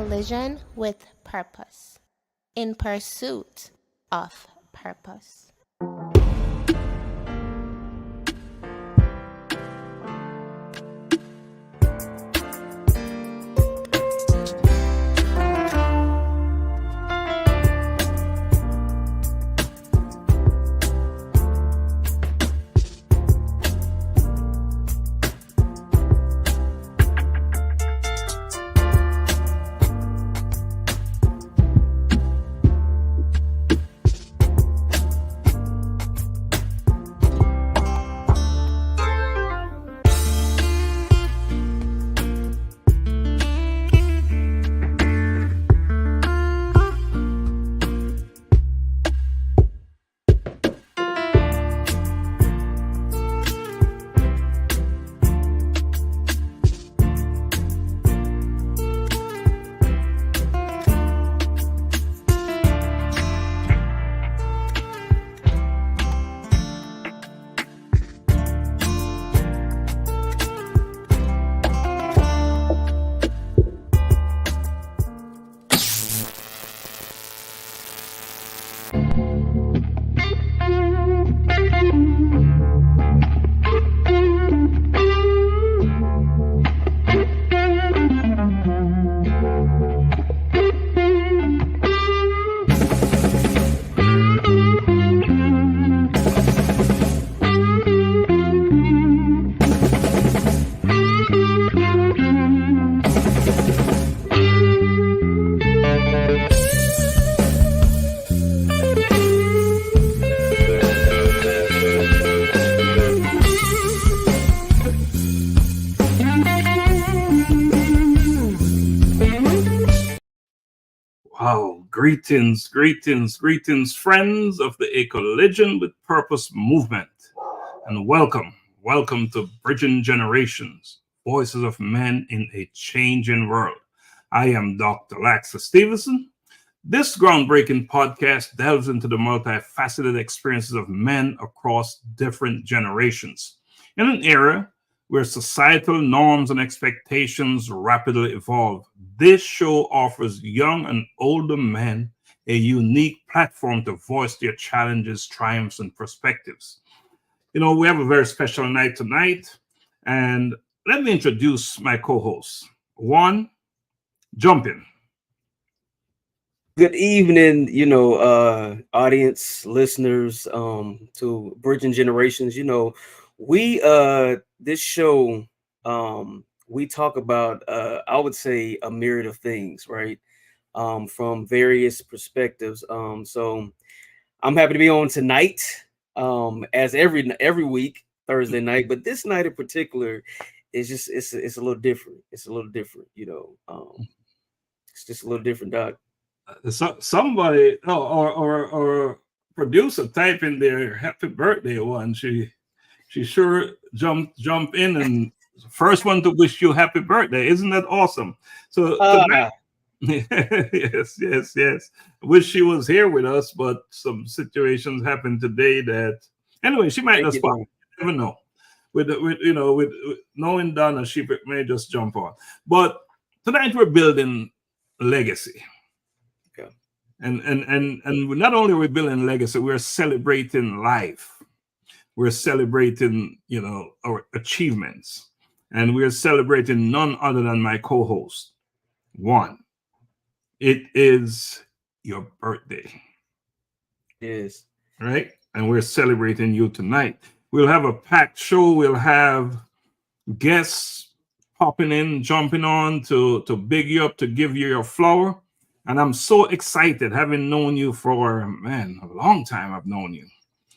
collision with purpose, in pursuit of purpose. Wow, greetings, friends of the A Collision with Purpose movement. And welcome to Bridging Generations, Voices of Men in a Changing World. I am Dr. Laxley Stephenson. This groundbreaking podcast delves into the multifaceted experiences of men across different generations. In an era where societal norms and expectations rapidly evolve, this show offers young and older men a unique platform to voice their challenges, triumphs, and perspectives. You know, we have a very special night tonight, and let me introduce my co-host. Juan, jump in. Good evening, audience, listeners, to Bridging Generations. We this show, we talk about I would say a myriad of things, right? From various perspectives. So I'm happy to be on tonight, as every week, Thursday night, but this night in particular is just it's a little different. It's a little different, it's just a little different, Doc. Somebody or producer type in there happy birthday one. She sure jump in and first one to wish you happy birthday. Isn't that awesome? So tonight, yes. Wish she was here with us, but some situations happened today that anyway, she might just pop. You never know. With knowing Donna, she may just jump on. But tonight we're building legacy. And not only are we building legacy, we're celebrating life. We're celebrating, our achievements. And we're celebrating none other than my co-host. Juan, it is your birthday. Yes. Right? And we're celebrating you tonight. We'll have a packed show. We'll have guests popping in, jumping on to big you up, to give you your flower. And I'm so excited, having known you for, a long time. I've known you.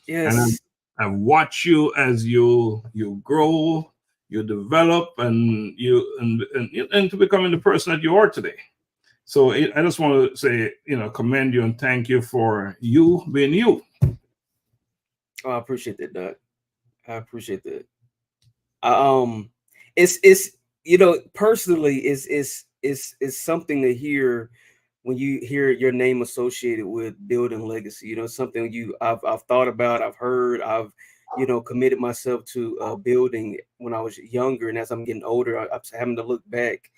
Yes. And I've watched you as you grow, you develop, and to becoming the person that you are today. So I just want to say, commend you and thank you for you being you. Oh, I appreciate that, Doc. I appreciate that. It's personally, it's something to hear when you hear your name associated with building legacy. Something I've thought about, I've heard, I've committed myself to building when I was younger, and as I'm getting older, I'm having to look back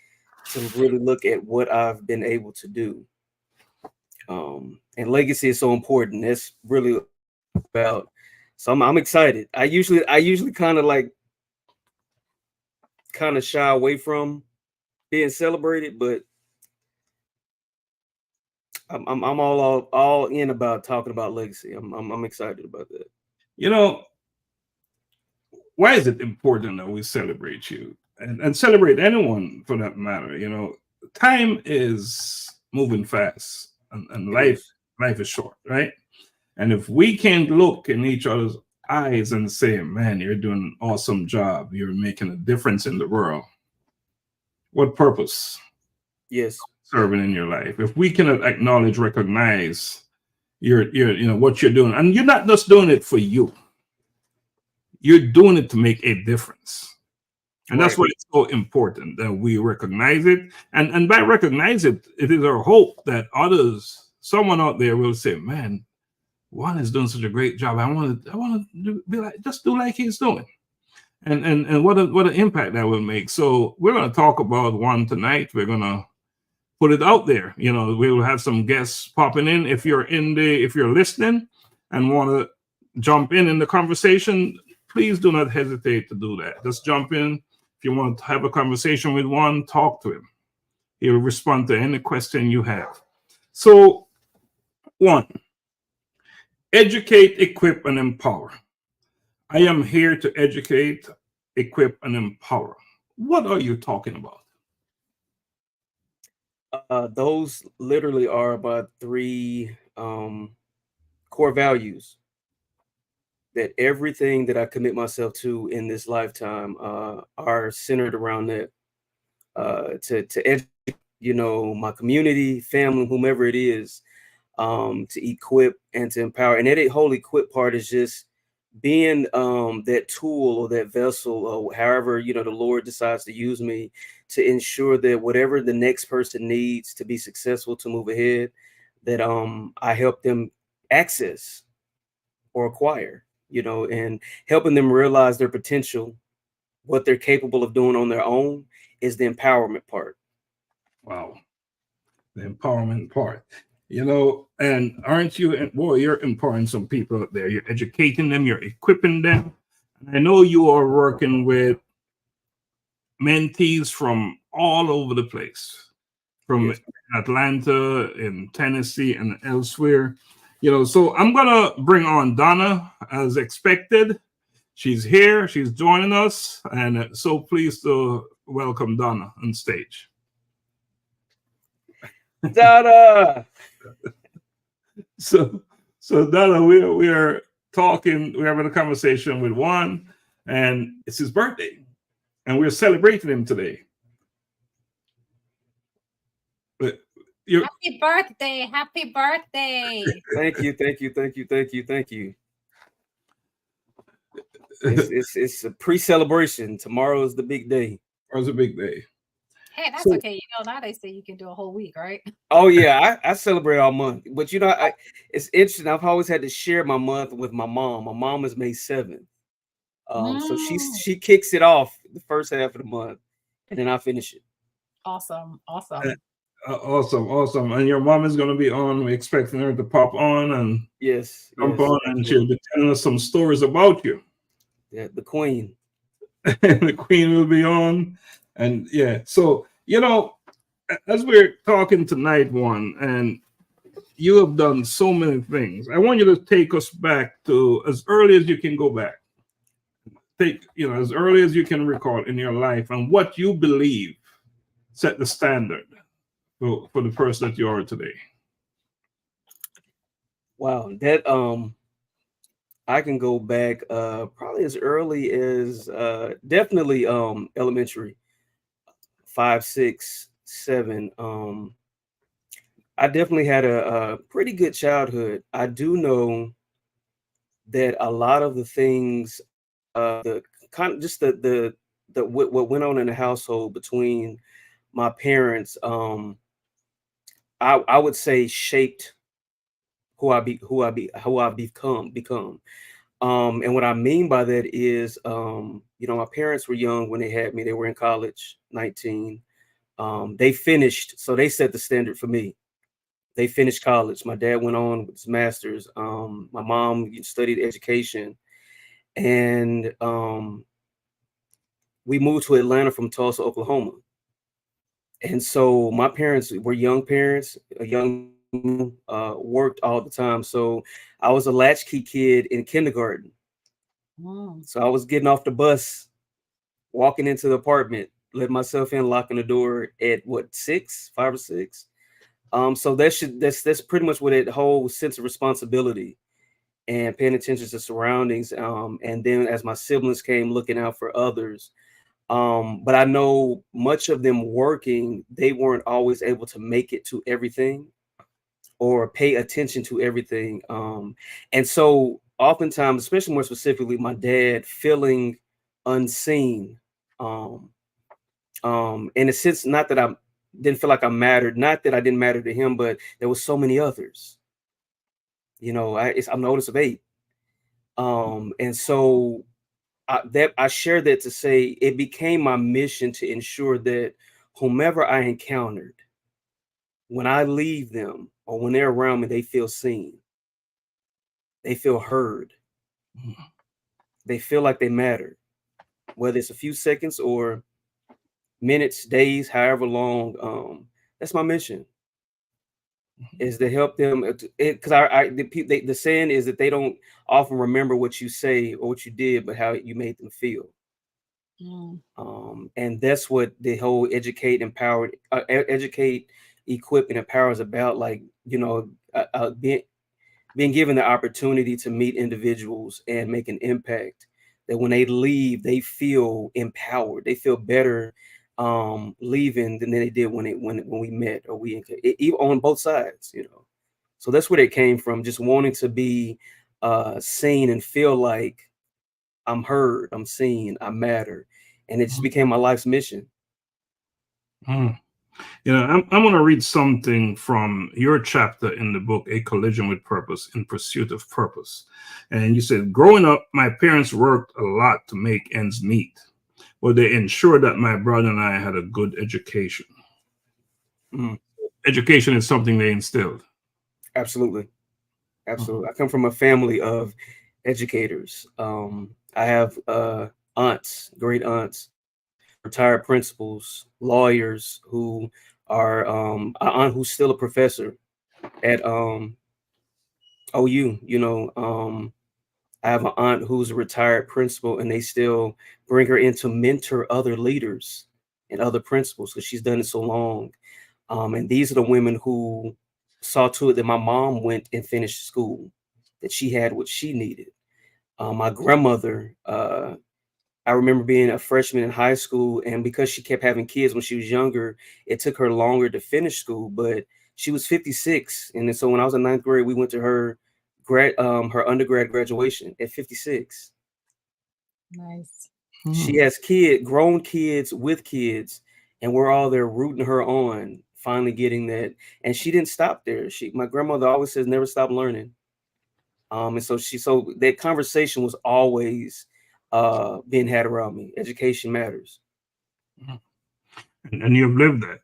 to really look at what I've been able to do. And legacy is so important. That's really about. So I'm excited. I usually kind of shy away from being celebrated, but I'm all in about talking about legacy. I'm excited about that. You know, why is it important that we celebrate you and celebrate anyone for that matter? You know, time is moving fast, and It is. life is short, right? And if we can't look in each other's eyes and say, "Man, you're doing an awesome job. You're making a difference in the world," what purpose Yes. serving in your life? If we cannot acknowledge, recognize you know what you're doing, and you're not just doing it for you, you're doing it to make a difference. And that's Right. why it's so important that we recognize it. And by recognize it, it is our hope that others, someone out there will say, man, Juan is doing such a great job. I want to be like, just do like he's doing. And what an impact that will make. So we're going to talk about Juan tonight. We're going to put it out there. You know, we will have some guests popping in. If you're listening and want to jump in the conversation, please do not hesitate to do that. Just jump in. If you want to have a conversation with Juan, talk to him. He'll respond to any question you have. So, Juan, educate, equip, and empower. I am here to educate, equip, and empower. What are you talking about? Those literally are about three core values that everything that I commit myself to in this lifetime are centered around that. To educate, my community, family, whomever it is, to equip and to empower. And that whole equip part is just being that tool or that vessel, or however the Lord decides to use me to ensure that whatever the next person needs to be successful to move ahead, that I help them access or acquire, and helping them realize their potential, what they're capable of doing on their own is the empowerment part. Wow, the empowerment part. You know, and aren't you, boy, you're empowering some people out there. You're educating them, you're equipping them. And I know you are working with mentees from all over the place, from Yes. Atlanta and Tennessee and elsewhere. You know, so I'm gonna bring on Donna as expected. She's here, she's joining us, and so pleased to welcome Donna on stage. Dada! So, so Donna, we are talking, we're having a conversation with Juan, and it's his birthday, and we're celebrating him today. But Happy birthday! Happy birthday! Thank you. It's a pre-celebration. Tomorrow is the big day. it was a big day. Hey, that's So- okay. Now they say you can do a whole week, right? Oh yeah, I celebrate all month. But it's interesting. I've always had to share my month with my mom. My mom is May 7th. So she kicks it off the first half of the month, and then I finish it. Awesome. Awesome. And your mom is going to be on. We're expecting her to pop on and Yes. jump on, and she'll be telling us some stories about you. Yeah, the queen. The queen will be on. And yeah, so, as we're talking tonight, Juan, and you have done so many things, I want you to take us back to as early as you can go back. As early as you can recall in your life, and what you believe set the standard for the person that you are today. Wow, that I can go back probably as early as definitely elementary, 5, 6, 7. I definitely had a pretty good childhood. I do know that a lot of the things, the kind of just the what went on in the household between my parents, I would say shaped who I've become. And what I mean by that is, my parents were young when they had me. They were in college, 19. They finished, so they set the standard for me. They finished college. My dad went on with his master's. My mom studied education, and we moved to Atlanta from Tulsa, Oklahoma. And so my parents were young parents, worked all the time. So I was a latchkey kid in kindergarten. So I was getting off the bus, walking into the apartment, let myself in, locking the door at what, 5 or 6. So that's pretty much what that whole sense of responsibility and paying attention to surroundings. And then as my siblings came, looking out for others. But I know much of them working, they weren't always able to make it to everything or pay attention to everything. And so oftentimes, especially more specifically, my dad feeling unseen. In a sense, not that I didn't feel like I mattered, not that I didn't matter to him, but there was so many others. I'm the oldest of 8. And so I share that to say it became my mission to ensure that whomever I encountered, when I leave them or when they're around me, they feel seen. They feel heard. They feel like they matter, whether it's a few seconds or minutes, days, however long. That's my mission, is to help them. Because the saying is that they don't often remember what you say or what you did, but how you made them feel. And that's what the whole educate, equip, and empower is about. Like, being given the opportunity to meet individuals and make an impact, that when they leave, they feel empowered. They feel better leaving than they did when we met, or even on both sides, So that's where it came from, just wanting to be seen and feel like I'm heard, I'm seen, I matter. And it just became my life's mission. I'm going to read something from your chapter in the book, A Collision with Purpose, In Pursuit of Purpose. And you said, growing up, my parents worked a lot to make ends meet, but they ensured that my brother and I had a good education. Education is something they instilled. Absolutely. Absolutely. I come from a family of educators. I have great aunts, retired principals, lawyers who are an aunt who's still a professor at OU. I have an aunt who's a retired principal, and they still bring her in to mentor other leaders and other principals because she's done it so long. And these are the women who saw to it that my mom went and finished school, that she had what she needed. My grandmother, I remember being a freshman in high school, and because she kept having kids when she was younger, it took her longer to finish school, but she was 56. And then, so when I was in 9th grade, we went to her undergrad graduation at 56. Nice. She has grown kids with kids, and we're all there rooting her on, finally getting that. And she didn't stop there. My grandmother always says, never stop learning. And so that conversation was always being had around me. Education matters. And you've lived that,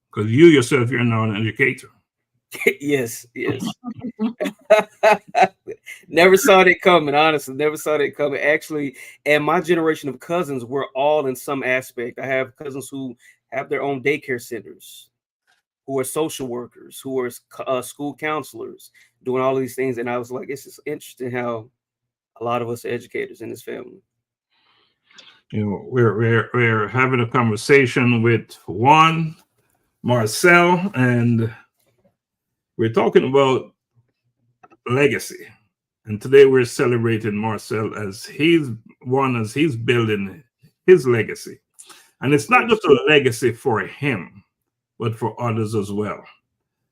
because you yourself, you're now an educator. Yes. Never saw that coming, honestly. Never saw that coming. Actually, and my generation of cousins were all in some aspect. I have cousins who have their own daycare centers, who are social workers, who are school counselors, doing all of these things. And I was like, it's just interesting how a lot of us are educators in this family. We're having a conversation with Juan Marcel, and we're talking about legacy. And today we're celebrating Marcel as he's building his legacy. And it's not just a legacy for him, but for others as well.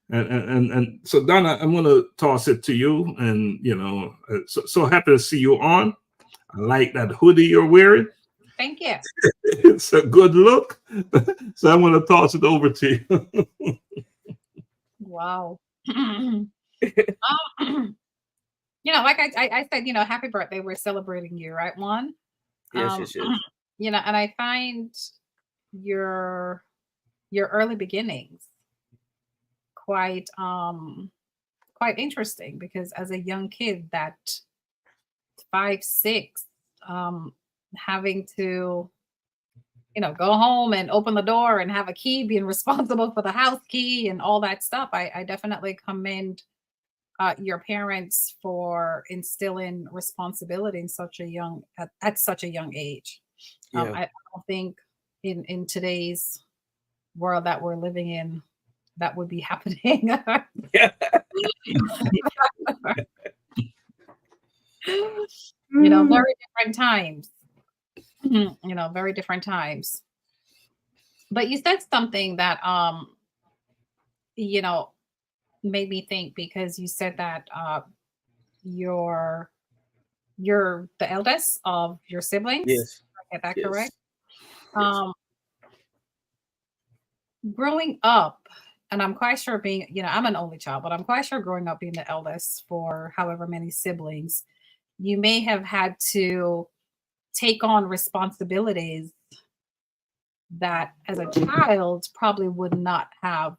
And so, Donna, I'm going to toss it to you. And, so happy to see you on. I like that hoodie you're wearing. Thank you. It's a good look. So I'm going to toss it over to you. Wow. Like I said, happy birthday. We're celebrating you, right, Juan? Yes. And I find your your early beginnings quite quite interesting, because as a young kid, that 5, 6, having to, go home and open the door and have a key, being responsible for the house key and all that stuff. I definitely commend your parents for instilling responsibility in such a young at such a young age. Yeah. I don't think in today's world that we're living in that would be happening. Very different times. Very different times. But you said something that you know made me think, because you said that you're you're the eldest of your siblings. Yes. Did I get that Yes. correct? Yes. Growing up, and I'm quite sure being, I'm an only child, but I'm quite sure growing up being the eldest for however many siblings, you may have had to take on responsibilities that as a child probably would not have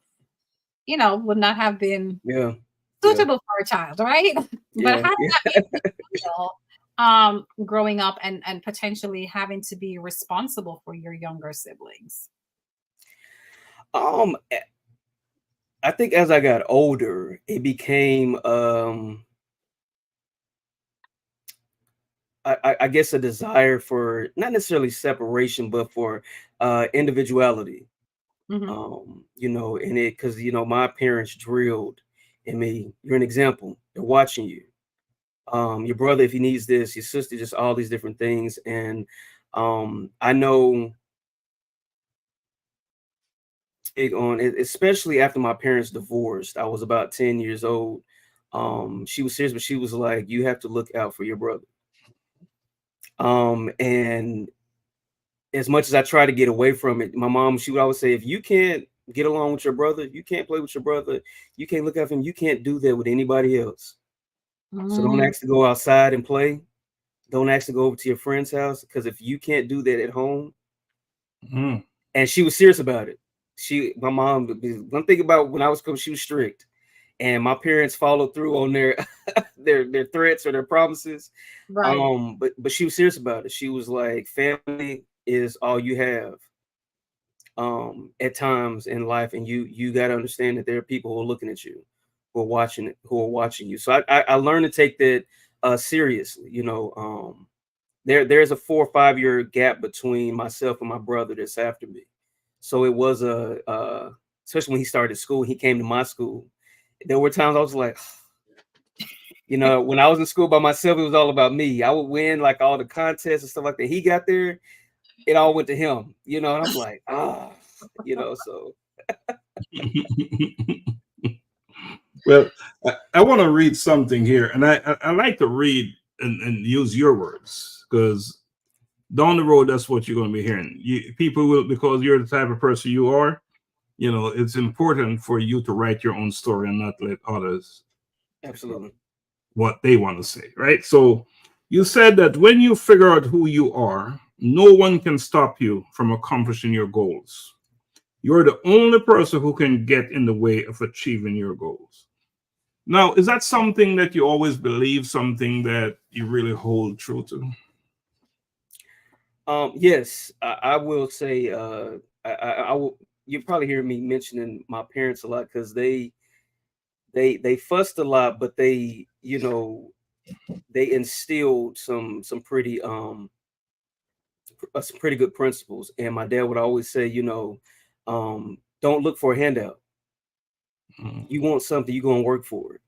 been Yeah. suitable for a child, right? But Yeah. how did that make you feel, growing up and potentially having to be responsible for your younger siblings? Um, I think as I got older, it became I guess a desire for not necessarily separation, but for individuality. Mhm. And it because my parents drilled in me, you're an example. They're watching you. Your brother, if he needs this, your sister, just all these different things. And I know big on it, especially after my parents divorced. I was about 10 years old. She was serious, but she was like, you have to look out for your brother. And as much as I try to get away from it, my mom, she would always say, if you can't get along with your brother, you can't play with your brother, you can't look out for him, you can't do that with anybody else. So don't Mm, ask to go outside and play. Don't ask to go over to your friend's house, because if you can't do that at home, Mm. and she was serious about it. My mom, one thing about when I was coming, she was strict, and my parents followed through on their their threats or their promises. right. But she was serious about it. She was like, family is all you have at times in life, and you got to understand that there are people who are looking at you, who are watching you. So I learned to take that seriously. There's a 4 or 5 year gap between myself and my brother that's after me. So it was especially when he started school, he came to my school. There were times I was like, when I was in school by myself, it was all about me. I would win like all the contests and stuff like that. He got there, it all went to him, and I'm like, so. Well, I want to read something here, and I like to read and use your words, because down the road, that's what you're going to be hearing. People will, because you're the type of person you are, it's important for you to write your own story and not let others Absolutely. what they want to say, right? So you said that when you figure out who you are, no one can stop you from accomplishing your goals. You're the only person who can get in the way of achieving your goals. Now, is that something that you always believe, something that you really hold true to? Yes, I will say, I will. You probably hear me mentioning my parents a lot, because they fussed a lot, but they they instilled some pretty some pretty good principles. And my dad would always say, don't look for a handout. You want something, you're gonna work for it.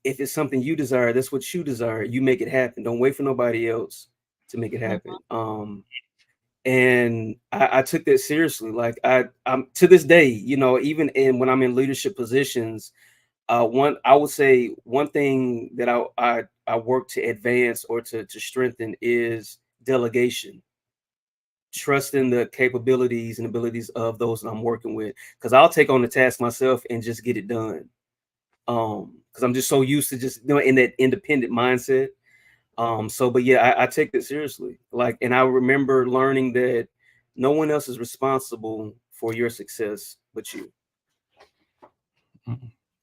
If it's something you desire, that's what you desire. You make it happen. Don't wait for nobody else to make it happen. And I took that seriously. Like I'm to this day, even when I'm in leadership positions, I would say one thing that I work to advance or to strengthen is delegation. Trust in the capabilities and abilities of those that I'm working with, because I'll take on the task myself and just get it done. Because I'm just so used to just in that independent mindset. But yeah, I take it seriously. Like, and I remember learning that no one else is responsible for your success but you.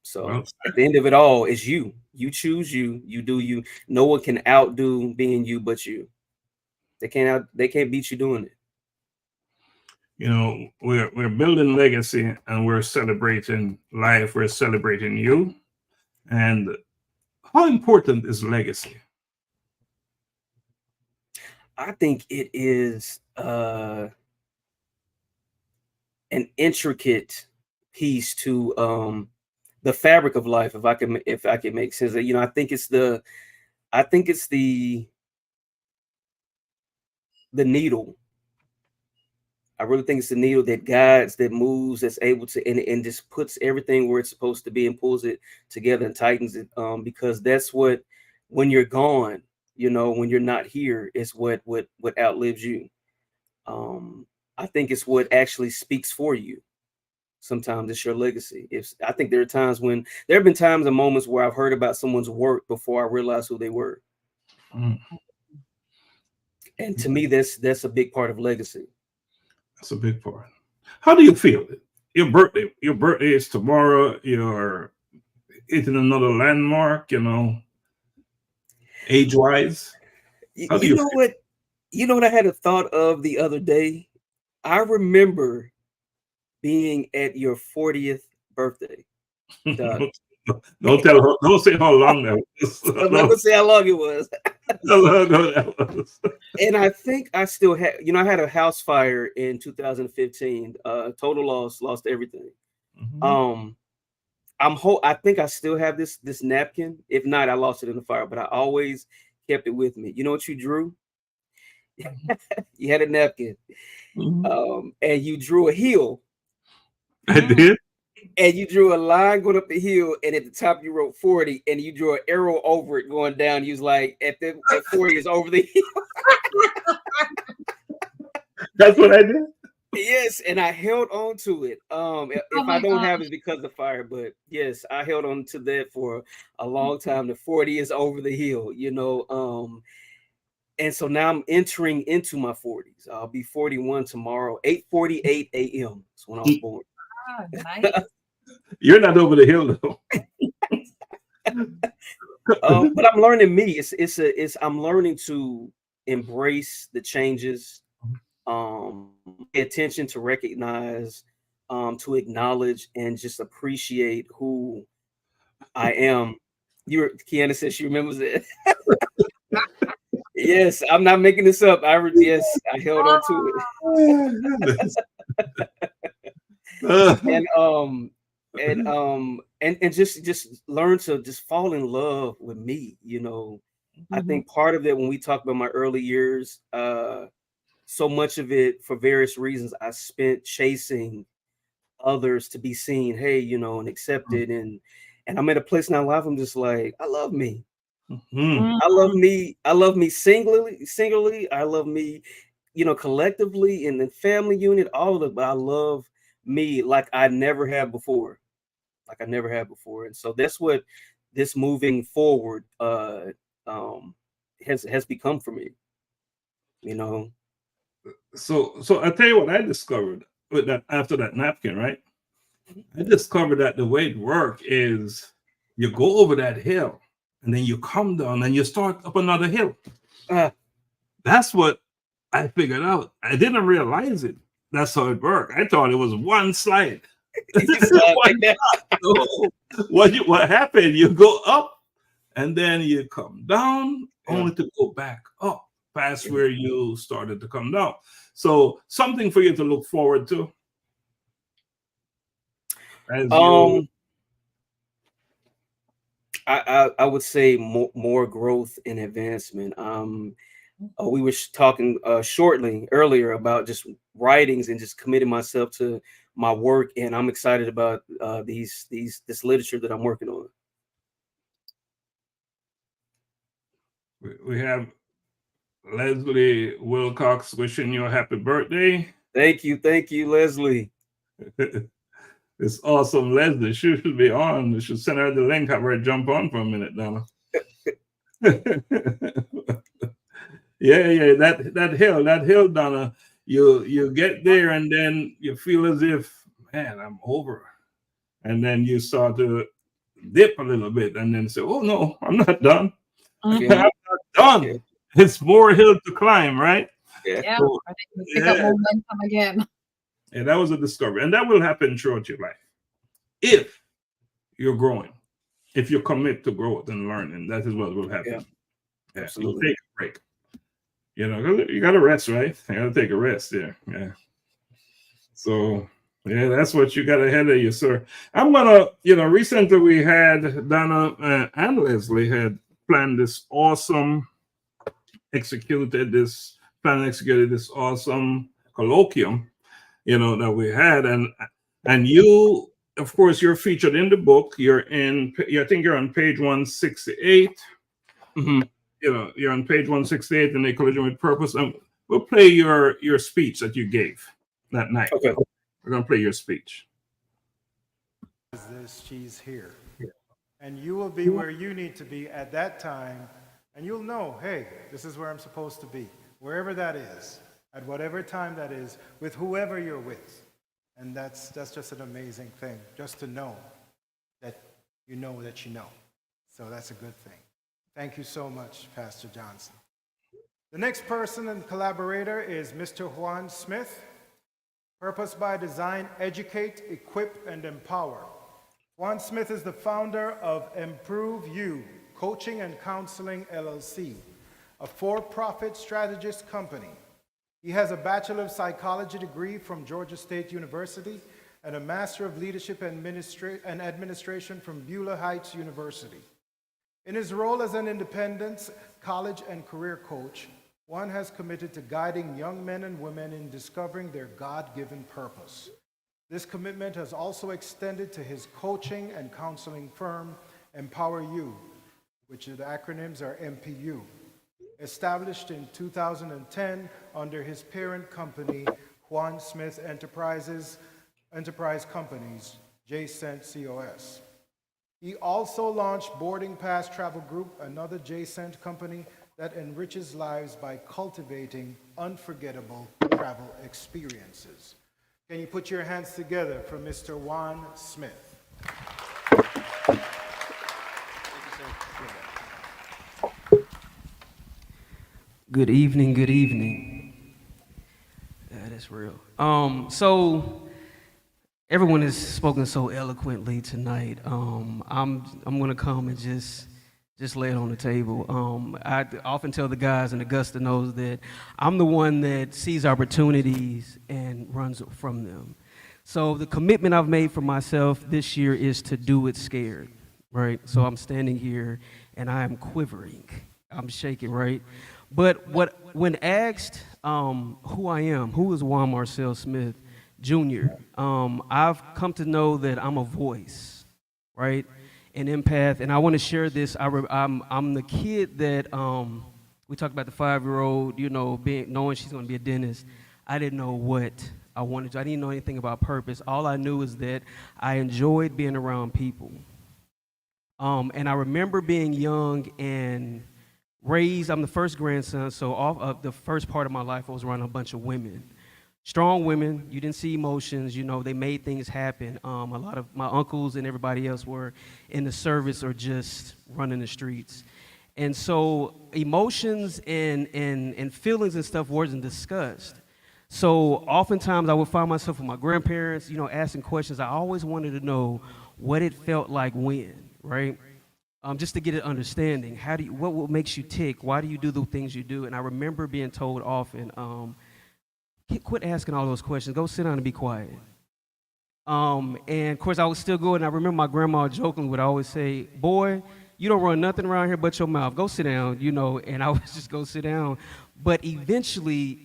So Well, at the end of it all, it's you. You choose you. You do you. No one can outdo being you but you. They can't beat you doing it. you know, we're building legacy and we're celebrating life. We're celebrating you. And how important is legacy? I think it is an intricate piece to the fabric of life. If I can make sense, you know, I think it's the needle. I really think it's the needle that guides, that moves, that's able to and just puts everything where it's supposed to be and pulls it together and tightens it. Because that's what, when you're gone, you know, when you're not here, is what outlives you. I think it's what actually speaks for you. Sometimes it's your legacy. I think there have been times and moments where I've heard about someone's work before I realized who they were. Mm. And to me, that's a big part of legacy. That's a big part. How do you feel? Your birthday is tomorrow. You're hitting another landmark, you know, age-wise. How do You you know feel? what? You know what I had a thought of the other day? I remember being at your 40th birthday, Doc. Don't say how long that was. I'm not gonna say how long it was. How long that was. And I think I still had, you know, I had a house fire in 2015. Total lost everything. Mhm. I think I still have this napkin. If not, I lost it in the fire, but I always kept it with me. You know what you drew? You had a napkin. Mhm. And you drew a hill. I did. And you drew a line going up the hill, and at the top you wrote 40, and you drew an arrow over it going down. You was like, at 40 is over the hill. That's what I did. Yes, and I held on to it. If I my don't gosh. have it because of the fire, but yes, I held on to that for a long time. The 40 is over the hill, you know. And so now I'm entering into my 40s. I'll be 41 tomorrow, 8:48 a.m. That's when I was born. Ah, nice. You're not over the hill though. But I'm learning me. I'm learning to embrace the changes, pay attention, to recognize, to acknowledge, and just appreciate who I am. Kiana says she remembers it. Yes, I'm not making this up. Yes, I held on to it. And just learn to just fall in love with me, you know. I think part of that, when we talk about my early years, so much of it, for various reasons, I spent chasing others to be seen, hey, you know, and accepted. And I'm at a place now in life, I'm just like, I love me. Mhm. I love me singularly. I love me, you know, collectively, in the family unit, all of it. But I love me like I never have before. Like I never had before. And so that's what this moving forward um has become for me, you know. So I tell you what I discovered with that after that napkin, right? I discovered that the way it works is you go over that hill and then you come down and you start up another hill. Uh, That's what I figured out. I didn't realize it. That's how it worked. I thought it was one slide. you slide like that. No. What happened? You go up and then you come down, only to go back up past where you started to come down. So something for you to look forward to as you. I would say more growth and advancement. We were talking shortly earlier about just writings and just committing myself to my work, and I'm excited about this literature that I'm working on. We have Leslie Willcox wishing you a happy birthday. Thank you, Leslie. It's awesome, Leslie. She should be on. You should send her the link. Have her jump on for a minute, Donna. Yeah. That hill, Donna. you get there and then you feel as if, man, I'm over. And then you start to dip a little bit and then say, oh no, I'm not done. I'm Yeah. not done. It's more hill to climb, right? Yeah. Yeah, So, I think we pick up momentum again. and that was a discovery. And that will happen throughout your life if you're growing, if you commit to growth and learning. That is what will happen. Yeah. Absolutely. You take a break. You know, 'cause you got to rest, right? You got to take a rest there. Yeah. So, yeah, that's what you got ahead of you, sir. I'm gonna, recently we had Donna and Leslie had planned this awesome, executed this awesome colloquium, that we had, and you, of course, you're featured in the book. I think you're on page 168. Mm-hmm. You're on page 168 in A Collision with Purpose, and we'll play your speech that you gave that night. Okay. We're gonna play your speech. This, she's here. And you will be where you need to be at that time, and you'll know, hey, this is where I'm supposed to be, wherever that is, at whatever time that is, with whoever you're with. And that's just an amazing thing, just to know that you know that you know. So that's a good thing. Thank you so much, Pastor Johnson. The next person and collaborator is Mr. Juan Smith. Purpose by Design, educate, equip, and empower. Juan Smith is the founder of Improve You, Coaching and Counseling LLC, a for-profit strategist company. He has a Bachelor of Psychology degree from Georgia State University and a Master of Leadership and Administration from Beulah Heights University. In his role as an independent college and career coach, Juan has committed to guiding young men and women in discovering their God-given purpose. This commitment has also extended to his coaching and counseling firm, Empower You, which the acronyms are MPU, established in 2010 under his parent company, Juan Smith Enterprise Companies, JCENT COS. He also launched Boarding Pass Travel Group, another JCENT company that enriches lives by cultivating unforgettable travel experiences. Can you put your hands together for Mr. Juan Smith? Good evening, good evening. That's real. So everyone has spoken so eloquently tonight. I'm gonna come and just lay it on the table. I often tell the guys, and Augusta knows that I'm the one that sees opportunities and runs from them. So the commitment I've made for myself this year is to do it scared, right? So I'm standing here and I am quivering. I'm shaking, right? But when asked who I am, who is Juan Marcel Smith Jr., I've come to know that I'm a voice, right? An empath, and I want to share this. I'm the kid that we talked about, the 5-year-old, knowing she's going to be a dentist. I didn't know what I wanted to. I didn't know anything about purpose. All I knew is that I enjoyed being around people. And I remember being young and raised. I'm the first grandson, so off of the first part of my life, I was around a bunch of women. Strong women, you didn't see emotions, they made things happen. A lot of my uncles and everybody else were in the service or just running the streets. And so emotions and feelings and stuff wasn't discussed. So oftentimes I would find myself with my grandparents, asking questions. I always wanted to know what it felt like when, right? Just to get an understanding. What makes you tick? Why do you do the things you do? And I remember being told often, quit asking all those questions. Go sit down and be quiet. And of course, I was still going. I remember my grandma jokingly would always say, "Boy, you don't run nothing around here but your mouth. Go sit down," And I would just go sit down. But eventually,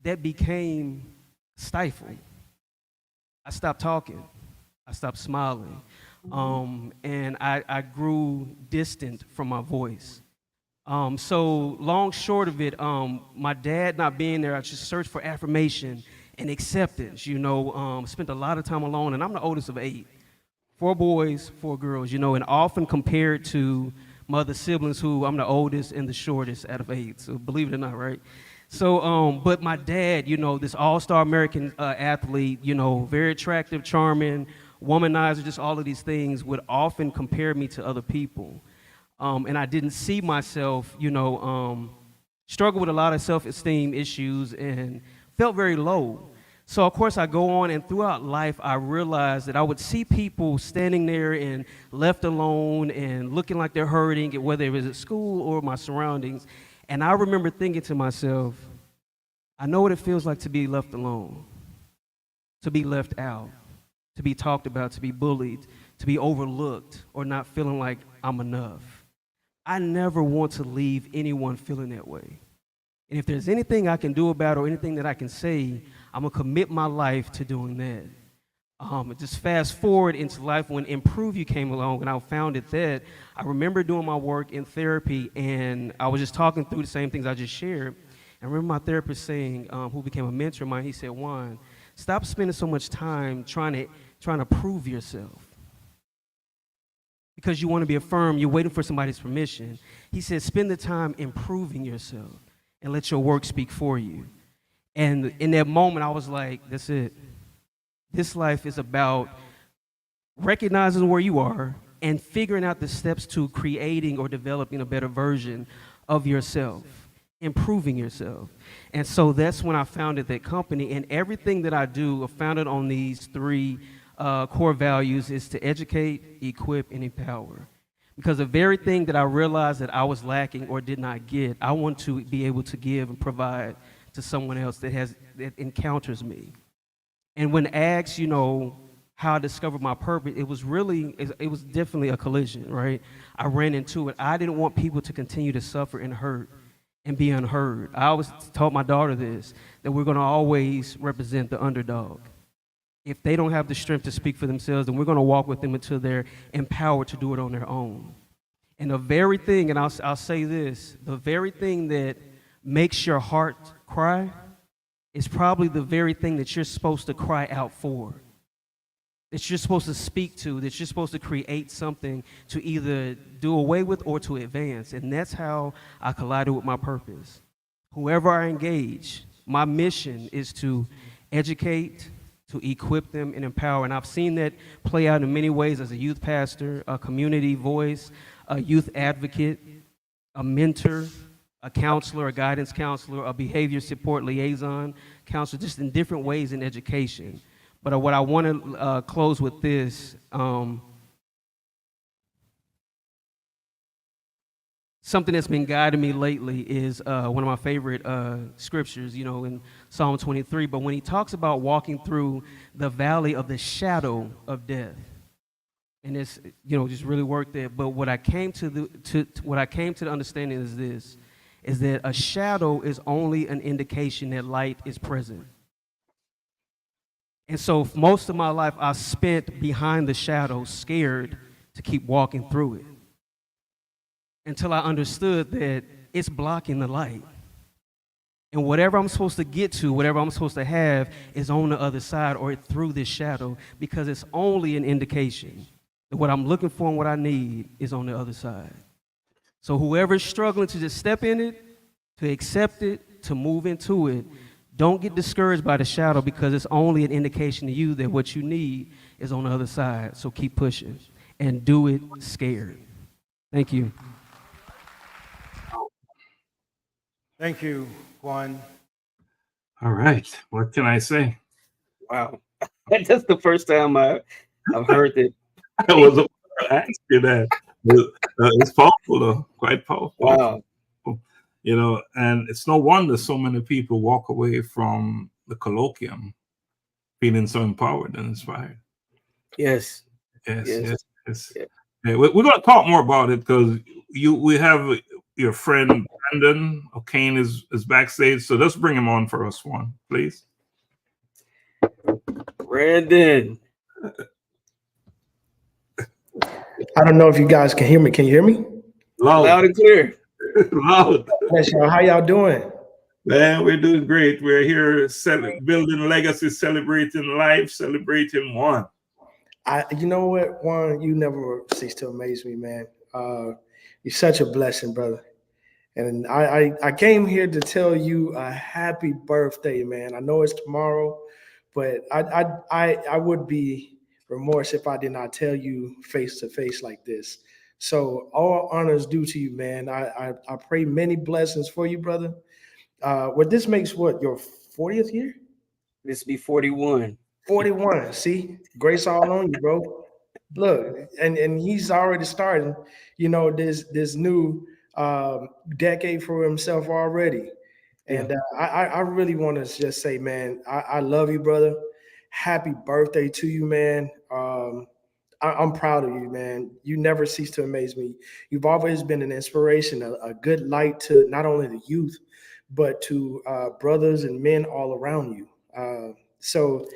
that became stifled. I stopped talking. I stopped smiling. And I grew distant from my voice. So long short of it, my dad not being there, I just searched for affirmation and acceptance, spent a lot of time alone, and I'm the oldest of 8, 4 boys, 4 girls, and often compared to my other siblings who I'm the oldest and the shortest out of 8, so believe it or not, right? So, but my dad, this all-star American athlete, very attractive, charming, womanizer, just all of these things, would often compare me to other people. And I didn't see myself, struggle with a lot of self-esteem issues and felt very low. So of course I go on, and throughout life I realized that I would see people standing there and left alone and looking like they're hurting, whether it was at school or my surroundings. And I remember thinking to myself, I know what it feels like to be left alone, to be left out, to be talked about, to be bullied, to be overlooked, or not feeling like I'm enough. I never want to leave anyone feeling that way. And if there's anything I can do about it or anything that I can say, I'm gonna commit my life to doing that. Just fast forward into life when Improve You came along and I founded that. I remember doing my work in therapy, and I was just talking through the same things I just shared. And I remember my therapist saying, who became a mentor of mine, he said, Juan, stop spending so much time trying to prove yourself. Because you want to be affirmed, you're waiting for somebody's permission. He said, spend the time improving yourself and let your work speak for you. And in that moment, I was like, that's it. This life is about recognizing where you are and figuring out the steps to creating or developing a better version of yourself, improving yourself. And so that's when I founded that company. And everything that I do are founded on these three core values: is to educate, equip, and empower. Because the very thing that I realized that I was lacking or did not get, I want to be able to give and provide to someone else that encounters me. And when asked, how I discovered my purpose, it was definitely a collision, right? I ran into it. I didn't want people to continue to suffer and hurt and be unheard. I always told my daughter this, that we're gonna always represent the underdog. If they don't have the strength to speak for themselves, then we're gonna walk with them until they're empowered to do it on their own. And the very thing, and I'll say this, the very thing that makes your heart cry is probably the very thing that you're supposed to cry out for, that you're supposed to speak to, that you're supposed to create something to either do away with or to advance. And that's how I collided with my purpose. Whoever I engage, my mission is to educate, to equip them and empower. And I've seen that play out in many ways as a youth pastor, a community voice, a youth advocate, a mentor, a counselor, a guidance counselor, a behavior support liaison counselor, just in different ways in education. But what I want to close with this, something that's been guiding me lately is one of my favorite scriptures, in Psalm 23. But when he talks about walking through the valley of the shadow of death, and it's just really worked there. But what I came to the understanding is this: is that a shadow is only an indication that light is present. And so most of my life I spent behind the shadow, scared to keep walking through it, until I understood that it's blocking the light. And whatever I'm supposed to get to, whatever I'm supposed to have, is on the other side or through this shadow, because it's only an indication that what I'm looking for and what I need is on the other side. So whoever's struggling to just step in it, to accept it, to move into it, don't get discouraged by the shadow, because it's only an indication to you that what you need is on the other side. So keep pushing and do it scared. Thank you. Thank you, Juan. All right. What can I say? Wow. That's the first time I've heard that. I was about to ask you that. It's powerful, though. Quite powerful. Wow. And it's no wonder so many people walk away from the colloquium feeling so empowered and inspired. Yes. Yes. Yeah. Yeah, we're going to talk more about it, because we have your friend Brandon O'Kane is backstage. So let's bring him on for us, Juan, please. Brandon. I don't know if you guys can hear me. Can you hear me? Loud and clear. Loud. Yes, y'all. How y'all doing? Man, we're doing great. We're here building legacy, celebrating life, celebrating Juan. You know what, Juan? You never cease to amaze me, man. You're such a blessing, brother. And I came here to tell you a happy birthday, man. I know it's tomorrow, but I would be remorse if I did not tell you face to face like this. So all honors due to you, man. I pray many blessings for you, brother. What this makes what your 40th year? This be 41. 41. See, grace all on you, bro. Look, and he's already starting, this new decade for himself already. And I really want to just say, man, I love you, brother. Happy birthday to you, man. I'm proud of you, man. You never cease to amaze me. You've always been an inspiration, a good light to not only the youth, but to brothers and men all around you. So,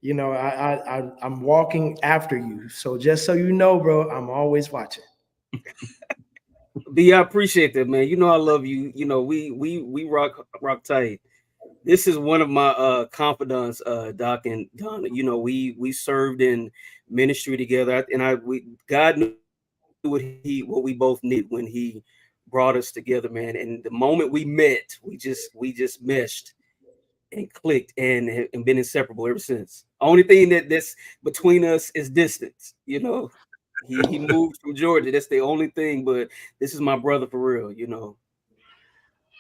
I'm walking after you. So just so you know, bro, I'm always watching. B, I appreciate that, man. You know I love you. You know, we rock tight. This is one of my confidants, Doc and Don. You know, we served in ministry together, and God knew what we both need when He brought us together, man. And the moment we met, we just meshed and clicked and been inseparable ever since. Only thing that's between us is distance. You know, he moved from Georgia. That's the only thing. But this is my brother for real. You know.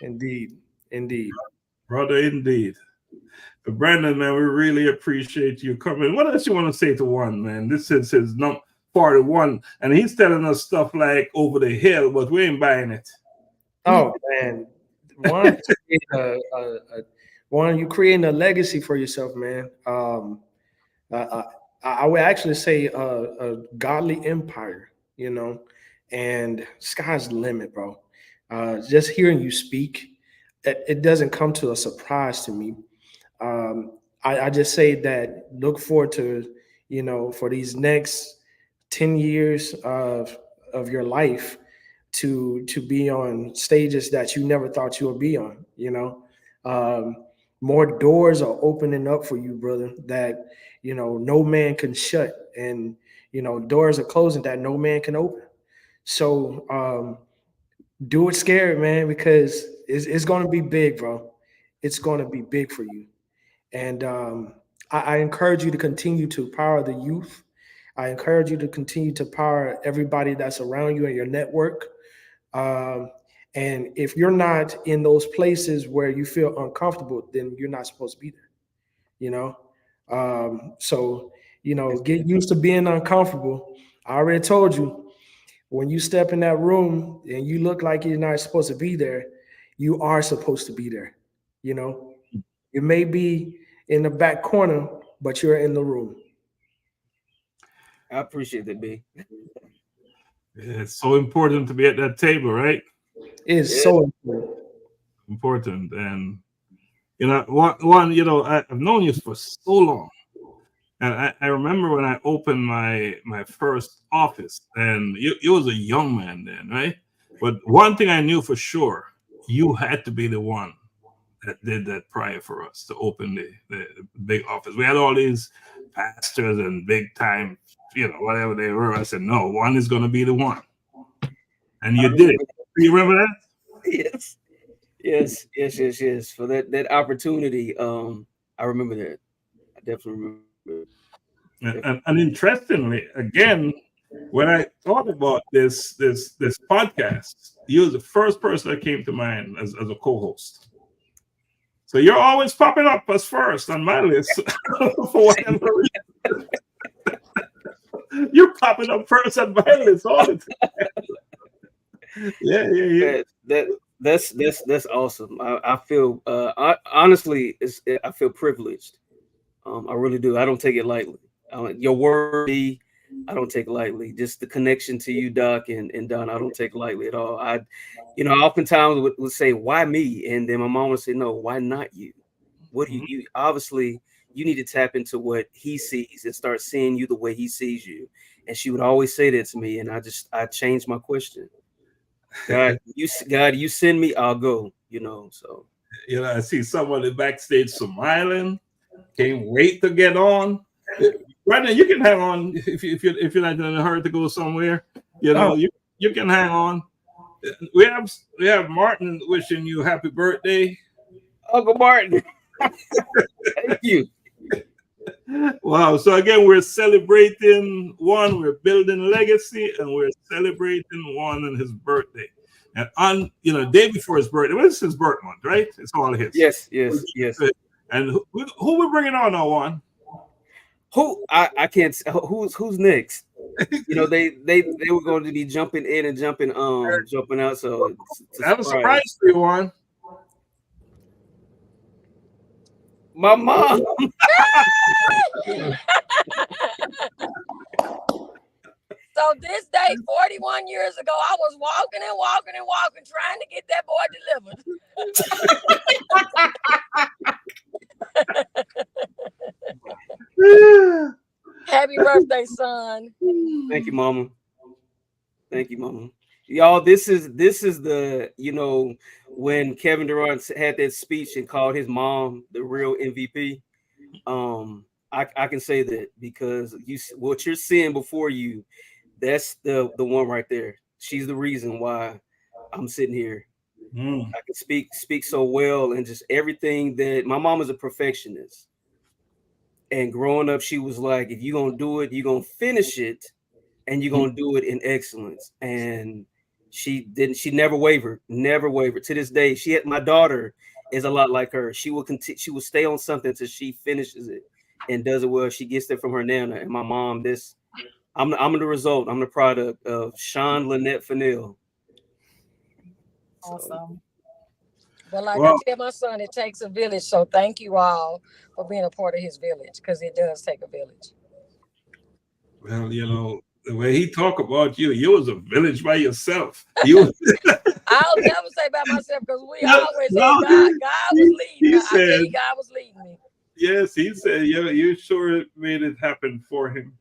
Indeed, brother, indeed. But Brandon, man, we really appreciate you coming. What else you want to say to Juan, man? This is his number 41, and he's telling us stuff like over the hill, but we ain't buying it. Oh man, Juan, you creating a legacy for yourself, man. I would actually say a godly empire, and sky's the limit, bro. Just hearing you speak, it doesn't come to a surprise to me. I just say that look forward to, for these next 10 years of your life to be on stages that you never thought you would be on, more doors are opening up for you, brother, that, no man can shut, and, doors are closing that no man can open. So do it scared, man, because it's going to be big, bro. It's going to be big for you. And I encourage you to continue to power the youth. I encourage you to continue to power everybody that's around you and your network. And if you're not in those places where you feel uncomfortable, then you're not supposed to be there, So, get used to being uncomfortable. I already told you, when you step in that room and you look like you're not supposed to be there, you are supposed to be there. You may be in the back corner, but you're in the room. I appreciate that, B. It's so important to be at that table, right? It's so important. And Juan, I've known you for so long, and I remember when I opened my first office, and you was a young man then, right? But one thing I knew for sure, you had to be the one that did that prior for us to open the big office. We had all these pastors and big time, whatever they were. I said, no, Juan is going to be the one. And you did. You remember that? Yes. For that opportunity, I remember that. I definitely remember. And interestingly, again, when I thought about this podcast, you was the first person that came to mind as a co-host. So you're always popping up as first on my list for whatever reason. You're popping up first on my list all the time. Yeah. That's awesome. I feel honestly, I feel privileged. I really do. I don't take it lightly. Your word, I don't take it lightly. Just the connection to you, Doc, and Don, I don't take it lightly at all. I oftentimes would say, why me? And then my mom would say, no, why not you? What do you obviously you need to tap into what he sees and start seeing you the way he sees you. And she would always say that to me. And I changed my question. God, you send me, I'll go, so. I see someone in the backstage smiling. Can't wait to get on. Right now, you can hang on if you're not in a hurry to go somewhere. You can hang on. We have Martin wishing you happy birthday. Uncle Martin. Thank you. Wow. So again, we're celebrating Juan, we're building legacy, and we're celebrating Juan and his birthday. And on day before his birthday, well, it's his birth month, right? It's all his. Yes. And who we bringing on now, Juan? Who I can't. Who's next? They were going to be jumping in and jumping out. So I have a surprise for you, Juan. My mom. So this day, 41 years ago, I was walking, trying to get that boy delivered. Happy birthday, son. Thank you, Mama. Thank you, Mama. Y'all, this is the when Kevin Durant had that speech and called his mom the real MVP. I can say that because what you're seeing before you, that's the one right there. She's the reason why I'm sitting here. I can speak so well, and just everything that my mom is a perfectionist. And growing up, she was like, if you're gonna do it, you're gonna finish it, and you're gonna do it in excellence. And she never wavered. To this day, my daughter is a lot like her. She will stay on something till she finishes it and does it well. She gets it from her nana. And my mom, I'm the result. I'm the product of Sean Lynette Fennell. Awesome. Well, I tell my son, it takes a village. So thank you all for being a part of his village, because it does take a village. Well, the way he talk about you was a village by yourself. I'll never say by myself, because we always say God was leading me. God was leading me. Yes, he said, you sure made it happen for him.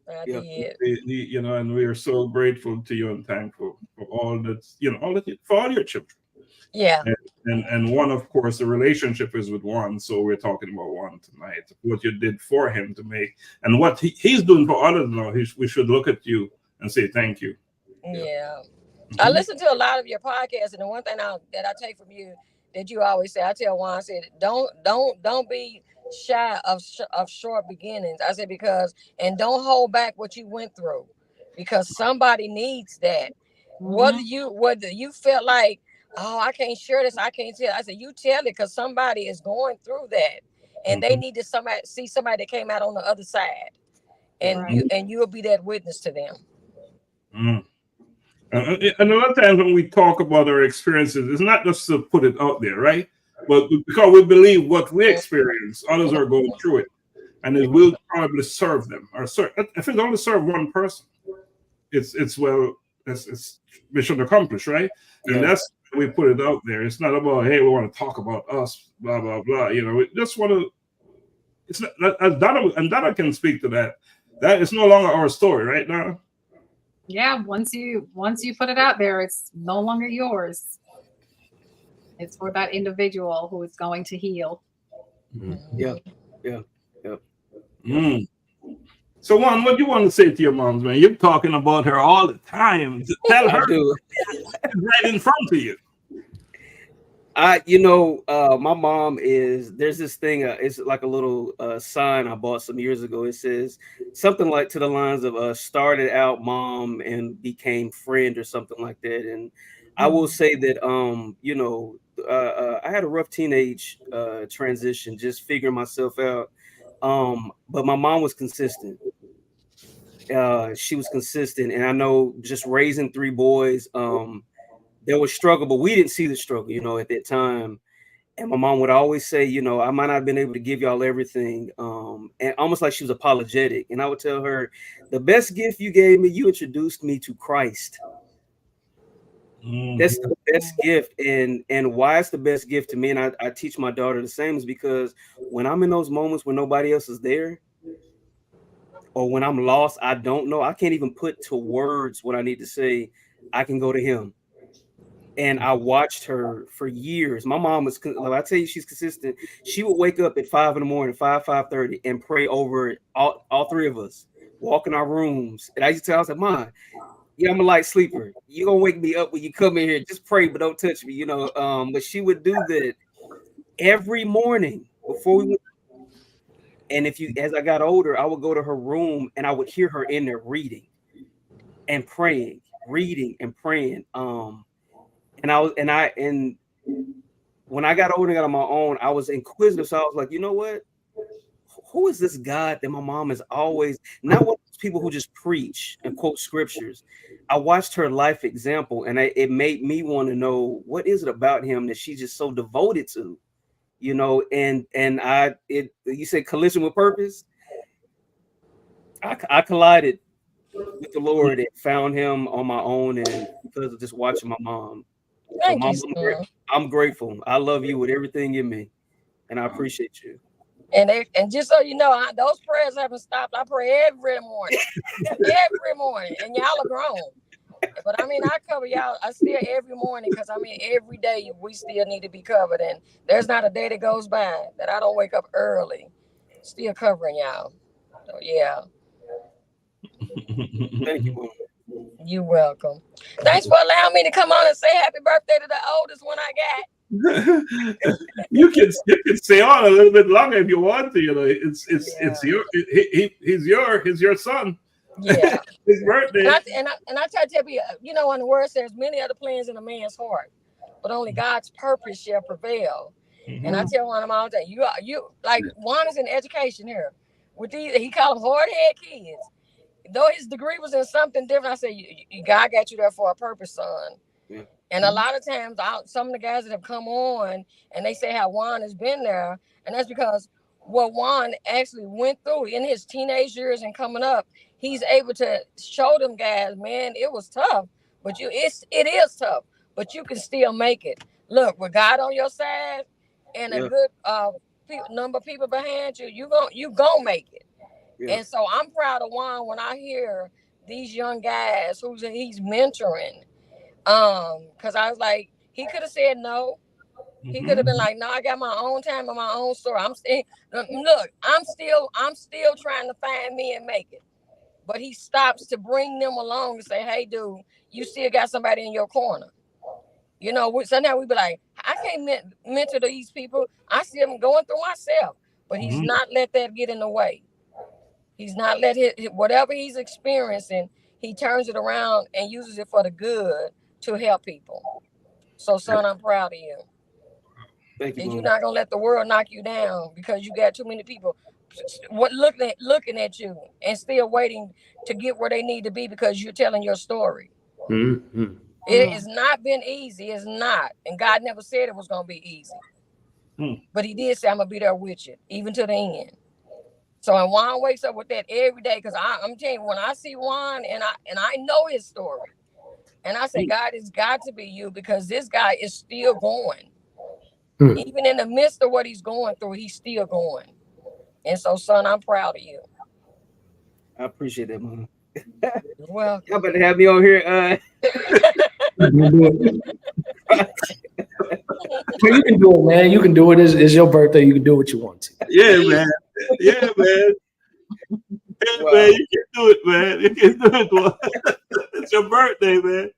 I did. And we are so grateful to you and thankful for all that, for all your children. Yeah. And one, of course, the relationship is with Juan. So we're talking about Juan tonight, what you did for him to make, and what he's doing for others now. We should look at you and say thank you. Yeah. I listen to a lot of your podcasts, and the one thing that I take from you that you always say, I tell Juan, I said, don't be shy of short beginnings. I said, and don't hold back what you went through, because somebody needs that. Mm-hmm. Whether you felt like, oh, I can't share this, I can't tell. I said, you tell it, because somebody is going through that, and they need to see somebody that came out on the other side, and you will be that witness to them. Mm. And a lot of times when we talk about our experiences, it's not just to put it out there, right? But because we believe what we experience, others are going through it, and it will probably serve them. If it only serve one person, it's mission accomplished, right? And that's we put it out there. It's not about, hey, we want to talk about us, blah blah blah. We just want to. It's not, as Donna can speak to that. That is no longer our story, right now. Yeah, once you put it out there, it's no longer yours. It's for that individual who is going to heal. Mm-hmm. Yeah. So, Juan, what do you want to say to your moms, man? You're talking about her all the time. Tell her right in front of you. My mom there's this thing, it's like a little sign I bought some years ago. It says something like to the lines of started out mom and became friend, or something like that. And I will say that, I had a rough teenage transition, just figuring myself out. But my mom was consistent. She was consistent. And I know just raising three boys, there was struggle, but we didn't see the struggle, at that time. And my mom would always say, I might not have been able to give y'all everything. And almost like she was apologetic. And I would tell her, the best gift you gave me, you introduced me to Christ. Mm-hmm. That's the best gift. And why it's the best gift to me, and I teach my daughter the same, is because when I'm in those moments when nobody else is there, or when I'm lost, I don't know, I can't even put to words what I need to say, I can go to him. And I watched her for years. My mom was, like I tell you, she's consistent. She would wake up at 5 a.m, 5:30, and pray over all three of us, walk in our rooms. And I used to tell her, I said, Mom, Yeah, I'm a light sleeper. You gonna wake me up when you come in here. Just pray, but don't touch me. But she would do that every morning before we went. And as I got older, I would go to her room and I would hear her in there reading and praying, reading and praying. And when I got older and got on my own, I was inquisitive. So I was like, you know what? Who is this God that my mom is always not one of those people who just preach and quote scriptures? I watched her life example, and it made me want to know what is it about him that she's just so devoted to, And you said collision with purpose. I collided with the Lord and found him on my own, and because of just watching my mom. So, Thank you, Mom, I'm grateful. I love you with everything in me, and I appreciate you. And just so you know, those prayers haven't stopped. I pray every morning, and y'all are grown. But I mean, I cover y'all. I still every morning because I mean, every day we still need to be covered, and there's not a day that goes by that I don't wake up early, still covering y'all. So yeah. Thank you, Mom. You're welcome. Thanks for allowing me to come on and say happy birthday to the oldest one I got. You can stay on a little bit longer if you want to. He's your son. Yeah, his birthday. And I try to tell you, when the word says many other plans in a man's heart, but only God's purpose shall prevail. Mm-hmm. And I tell one of them all the time, you like Juan is in education here with these. He call them hard head kids. Though his degree was in something different, I say, God got you there for a purpose, son. Yeah. And a lot of times, some of the guys that have come on, and they say how Juan has been there, and that's because what Juan actually went through in his teenage years and coming up, he's able to show them guys, man, it was tough, but it is tough, but you can still make it. Look, with God on your side and a good number of people behind you, you gonna make it. Yeah. And so I'm proud of Juan when I hear these young guys he's mentoring. Because I was like, he could have said no. He could have been like, no, I got my own time and my own story. I'm still trying to find me and make it. But he stops to bring them along and say, hey, dude, you still got somebody in your corner. Sometimes we be like, I can't mentor these people. I see them going through myself. But he's not let that get in the way. He's not let whatever he's experiencing, he turns it around and uses it for the good to help people. So, son, I'm proud of you. Thank you. And you're not gonna let the world knock you down because you got too many people looking at you and still waiting to get where they need to be because you're telling your story. Mm-hmm. It has not been easy. It's not, and God never said it was gonna be easy. But He did say, "I'm gonna be there with you, even to the end." So and Juan wakes up with that every day because I'm telling you, when I see Juan and I know his story, and I say, God, it's got to be you because this guy is still going. Even in the midst of what he's going through, he's still going. And so, son, I'm proud of you. I appreciate that, Mom. Well, y'all better have me on here. You can do it, man. You can do it. It's your birthday. You can do what you want to. Yeah, man. Yeah, man. Hey, man, you can do it, man. You can do it. It's your birthday, man.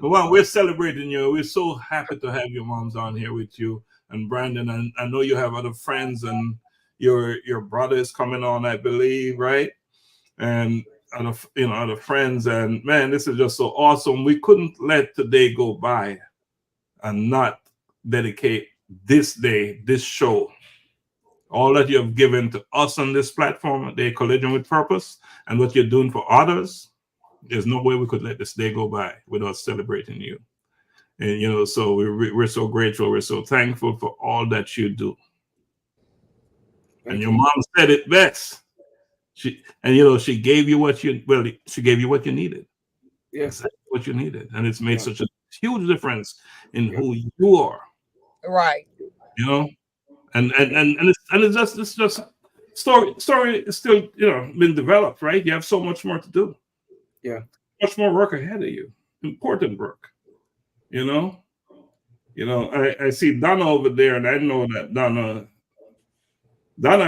Well, we're celebrating you. We're so happy to have your moms on here with you and Brandon. And I know you have other friends and your brother is coming on, I believe, right? And other friends. And man, this is just so awesome. We couldn't let today go by and not dedicate this day, this show, all that you have given to us on this platform, the Collision with Purpose, and what you're doing for others. There's no way we could let this day go by without celebrating you. And, so we're so grateful. We're so thankful for all that you do. And your mom said it best. She gave you what you needed. Yes. Exactly what you needed. And it's made such a huge difference in who you are. Right. And it's just story is still, been developed, right? You have so much more to do. Yeah. Much more work ahead of you. Important work. I see Donna over there, and I know that Donna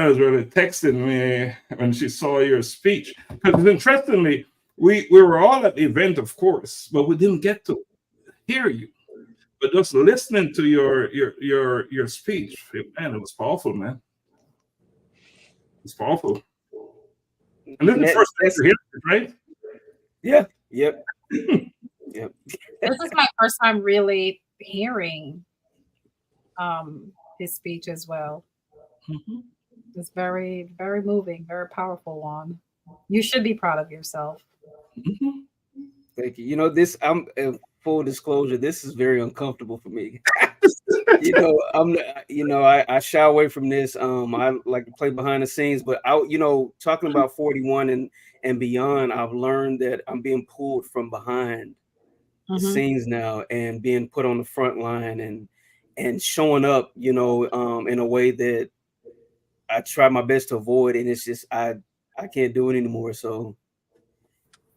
was really texting me when she saw your speech. Because interestingly, we were all at the event, of course, but we didn't get to hear you. But just listening to your speech, man, it was powerful, man. It's powerful. And this is the first time you're hearing it, right? Yeah. Yep. Yep. This is my first time really hearing his speech as well. Mm-hmm. It's very, very moving, very powerful one. You should be proud of yourself. Mm-hmm. Thank you. You know, this, I'm full disclosure, this is very uncomfortable for me. I shy away from this. I like to play behind the scenes, but talking about 41 and beyond, I've learned that I'm being pulled from behind the scenes now and being put on the front line and showing up, in a way that I try my best to avoid, and it's just I can't do it anymore. So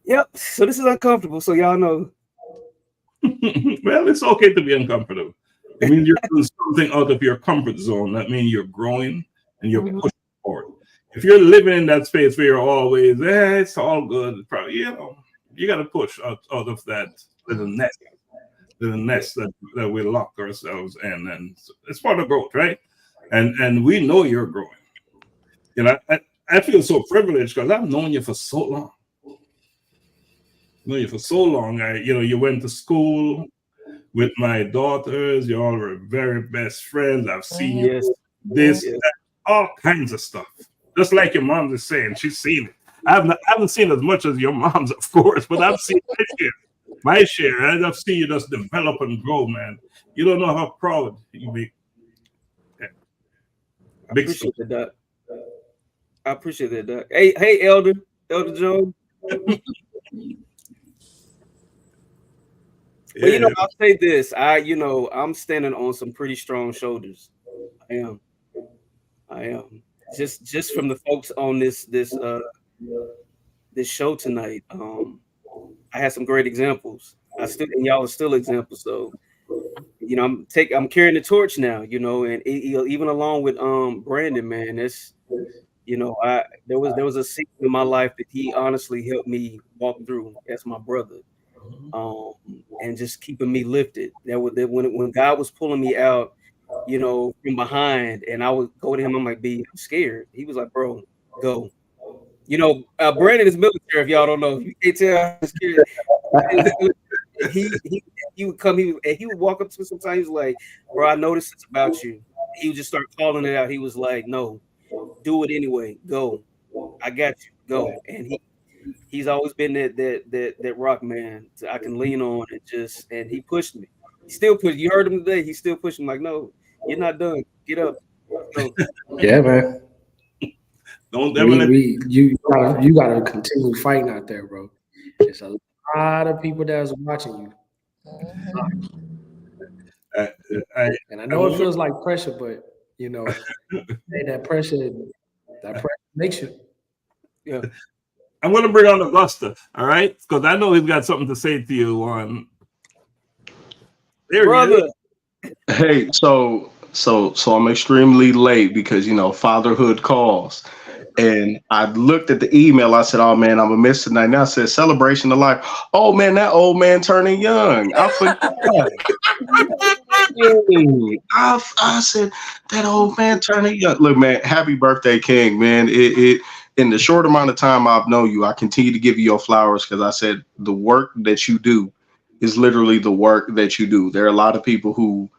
yep. So this is uncomfortable. So y'all know. Well, it's okay to be uncomfortable. It means you're doing something out of your comfort zone. That means you're growing and you're pushing forward. If you're living in that space where you're always, it's all good, probably, you got to push out of that little nest that we locked ourselves in. And it's part of growth, right? And we know you're growing. I feel so privileged because I've known you for so long. You went to school with my daughters. You all were very best friends. I've seen you that, all kinds of stuff. Just like your mom is saying, she's seen it. I haven't seen as much as your mom's, of course, but I've seen my share. And I've seen you just develop and grow, man. You don't know how proud you be. Yeah. I appreciate that, Doc. I appreciate that, Doc. Hey, Elder Jones. But I'll say this. I'm standing on some pretty strong shoulders. I am. Just from the folks on this show tonight. I had some great examples. And y'all are still examples. So, I'm carrying the torch now, and even along with Brandon, man, it's there was a season in my life that he honestly helped me walk through as my brother. And just keeping me lifted. When God was pulling me out, from behind, and I would go to him, I'm like, I'm scared. He was like, bro, go. Brandon is military. If y'all don't know, you can't tell I'm scared. He would come, he would walk up to me sometimes. He was like, bro, I noticed it's about you. He would just start calling it out. He was like, no, do it anyway. Go. I got you. Go. And he's always been that rock man I can lean on and he pushed me. He still pushed. You heard him today. He's still pushing. Like, no, you're not done. Get up. Go. Yeah, man. Don't ever you gotta continue fighting out there, bro. There's a lot of people that's watching you. And I know it feels like pressure, but that pressure makes you. Yeah. I'm going to bring on Augusta, all right? Because I know he's got something to say to you on. There, brother. Hey, so I'm extremely late because fatherhood calls, and I looked at the email. I said, "Oh man, I'm gonna miss tonight." Now I said, "Celebration of life." Oh man, that old man turning young. I forgot. I said that old man turning young. Look, man, happy birthday, King, man. It in the short amount of time I've known you, I continue to give you your flowers because I said the work that you do is literally the work that you do. There are a lot of people who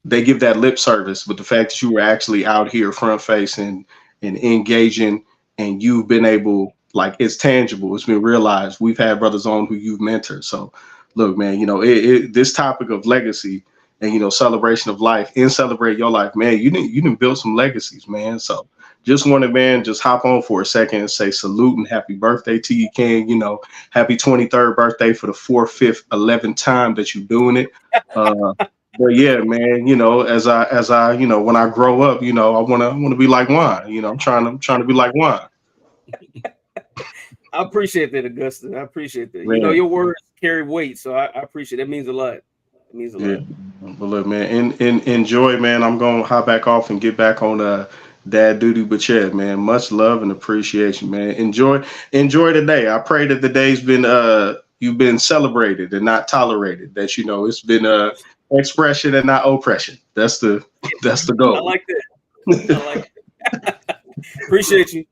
they give that lip service, but the fact that you were actually out here front facing and engaging, and you've been able, like, it's tangible, it's been realized. We've had brothers on who you've mentored. So look, man, this topic of legacy and celebration of life and celebrate your life, man, you didn't build some legacies, man. So just wanted, man, just hop on for a second and say salute and happy birthday to you, King. Happy 23rd birthday for the 4th, 5th, 11th time that you're doing it. But yeah, man, as I when I grow up, I want to be like Juan. I'm trying to be like Juan. I appreciate that, Augusta. I appreciate that. Man. Your words carry weight, so I appreciate it. It means a lot. It means a lot. But look, man, enjoy, man. I'm gonna hop back off and get back on Dad duty, but yeah, man, much love and appreciation, man. Enjoy the day. I pray that the day's been you've been celebrated and not tolerated. That it's been expression and not oppression. That's the goal. I like that. I like it. Appreciate you.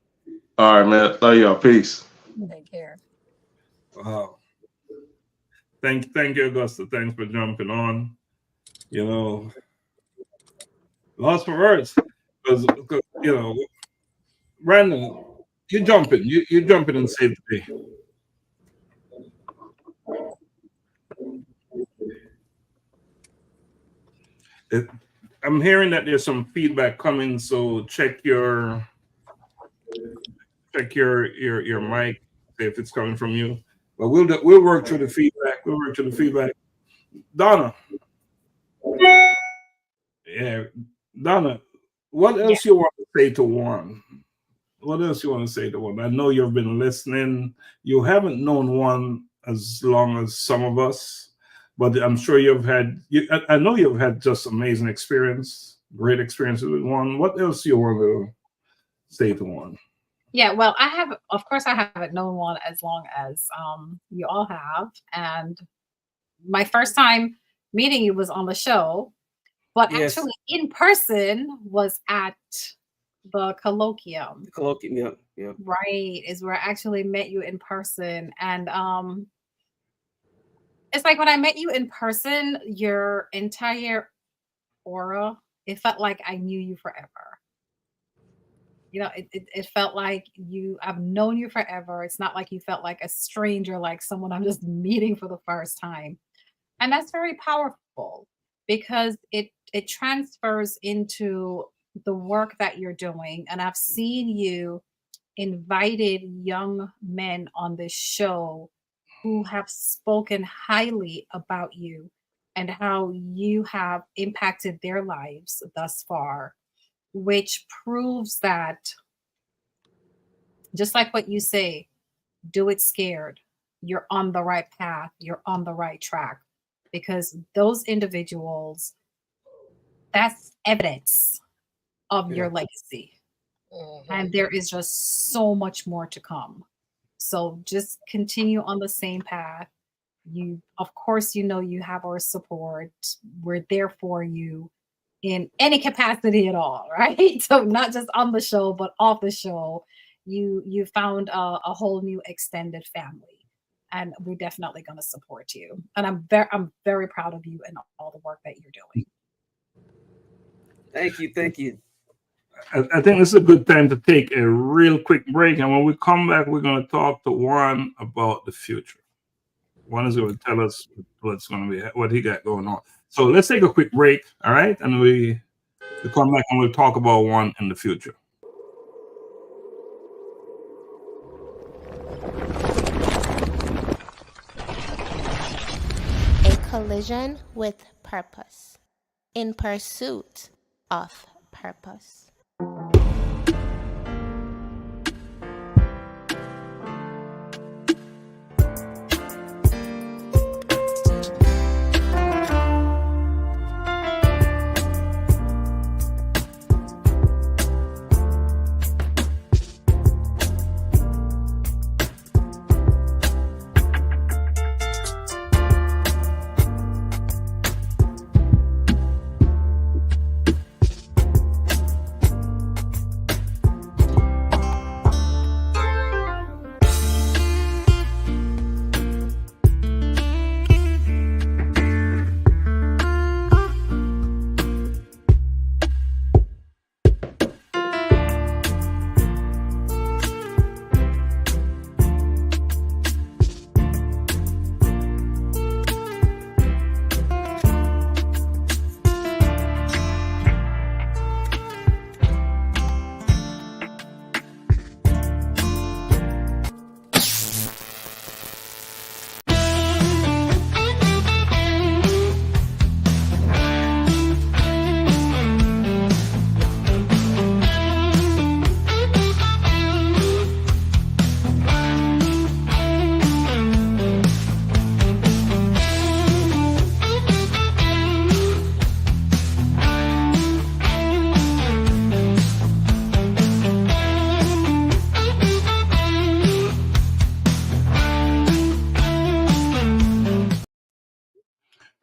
All right, man. Love y'all. Peace. Take care. Wow. Thank you, Augusta. Thanks for jumping on. Lost for words. Because Brandon, you're jumping. You're jumping and save the day. I'm hearing that there's some feedback coming, so check your mic, see if it's coming from you. But we'll work through the feedback. Donna. Yeah, Donna, what else you want to say to Juan? What else you want to say to Juan? I know you've been listening. You haven't known Juan as long as some of us, but I'm sure I know you've had just amazing great experiences with Juan. What else do you want to say to Juan? Yeah, well, I haven't known Juan as long as you all have. And my first time meeting you was on the show, but Yes. actually in person was at the colloquium. Yeah. Right, is where I actually met you in person. And it's like when I met you in person, your entire aura, it felt like I knew you forever. It felt like I've known you forever. It's not like you felt like a stranger, like someone I'm just meeting for the first time. And that's very powerful because it transfers into the work that you're doing. And I've seen you invited young men on this show who have spoken highly about you and how you have impacted their lives thus far, which proves that, just like what you say, do it scared. You're on the right path. You're on the right track, because those individuals, that's evidence of your legacy. And there is just so much more to come. So just continue on the same path. Of course, you have our support. We're there for you in any capacity at all, right? So not just on the show, but off the show. You found a whole new extended family, and we're definitely going to support you. And I'm very proud of you and all the work that you're doing. Thank you. I think this is a good time to take a real quick break, and when we come back, we're going to talk to Juan about the future. Juan is going to tell us what he got going on. So let's take a quick break, all right? And we come back and we'll talk about Juan in the future. A collision with purpose, in pursuit of purpose.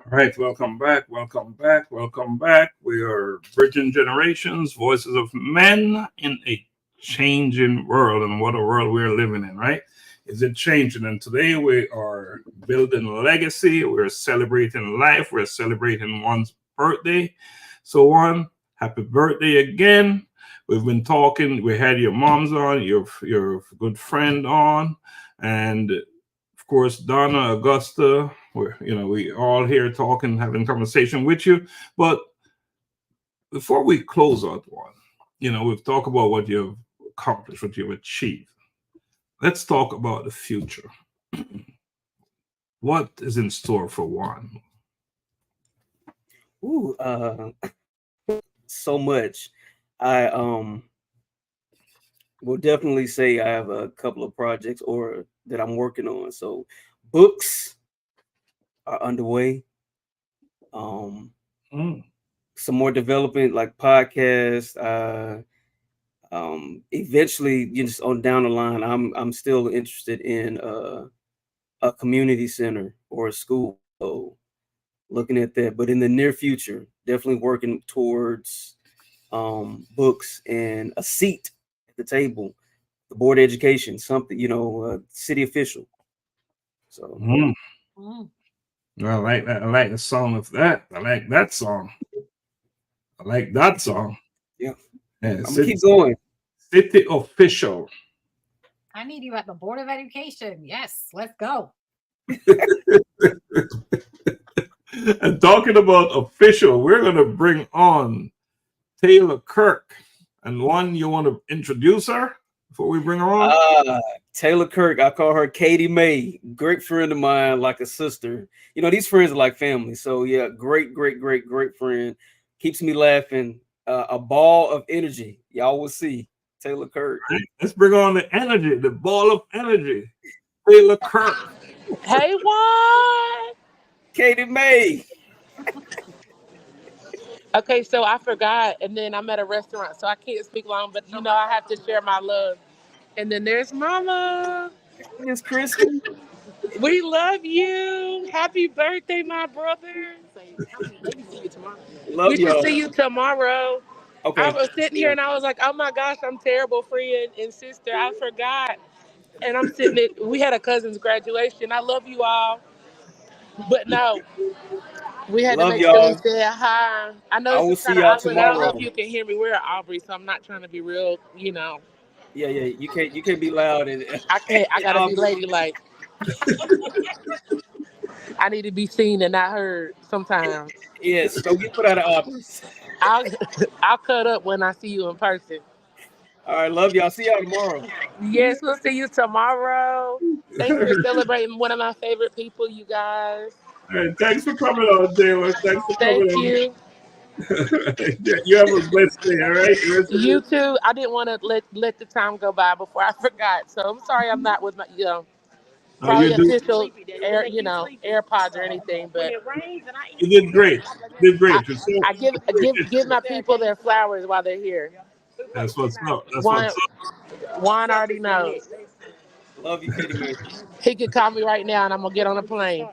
All right, welcome back, welcome back, welcome back. We are Bridging Generations, Voices of Men in a Changing World, and what a world we're living in, right? Is it changing? And today we are building a legacy. We're celebrating life. We're celebrating one's birthday. So, Juan, happy birthday again. We've been talking. We had your mom's on, your good friend on, and of course, Donna, Augusta, we all here talking, having conversation with you. But before we close out, one, we've talked about what you've accomplished, what you've achieved. Let's talk about the future. What is in store for Juan? Ooh, so much. I will definitely say I have a couple of projects or that I'm working on. So books are underway. Some more development like podcasts. Eventually, just on down the line, I'm still interested in a community center or a school. So looking at that, but in the near future, definitely working towards books and a seat at the table, the board of education, something, city official. So I like that. I like the song of that. I like that song. I like that song. Yeah. I'm gonna keep going. City official. I need you at the Board of Education. Yes, let's go. And talking about official, we're going to bring on Taylor Kirk. And one, you want to introduce her before we bring her on? Taylor Kirk, I call her Katie May. Great friend of mine, like a sister. These friends are like family. So yeah, great friend. Keeps me laughing. A ball of energy. Y'all will see. Taylor Kirk. Right. Let's bring on the energy, the ball of energy. Taylor Kirk. Hey, Juan. Katie May. Okay, so I forgot, and then I'm at a restaurant, so I can't speak long, but I have to share my love. And then there's Mama. Miss Kristen. We love you. Happy birthday, my brother. Maybe see you tomorrow. Love We y'all. should see you tomorrow. Okay. I was sitting here and I was like, oh my gosh, I'm terrible friend and sister. I forgot. And I'm sitting at, we had a cousin's graduation. I love you all. But no, we had to Love make sure we y'all. said hi. I know I this will is see kind of y'all awkward. I don't know tomorrow. if you can hear me. We're at Aubrey, so I'm not trying to be real, Yeah. You can't be loud and I can't. I gotta be ladylike. I need to be seen and not heard sometimes. Yes, don't get put out of office. I'll cut up when I see you in person. All right, love y'all. See y'all tomorrow. Yes, we'll see you tomorrow. Thanks for celebrating one of my favorite people, you guys. All right, thanks for coming on, Taylor. Thanks for coming Thank you. You have a blessed day, all right? You too. I didn't want to let the time go by before I forgot. So I'm sorry I'm not with my probably official AirPods or anything, but you did great. You did great. I give my people their flowers while they're here. That's what's up. That's what's up. Juan already knows. Love you, Katie May. He could call me right now and I'm gonna get on a plane.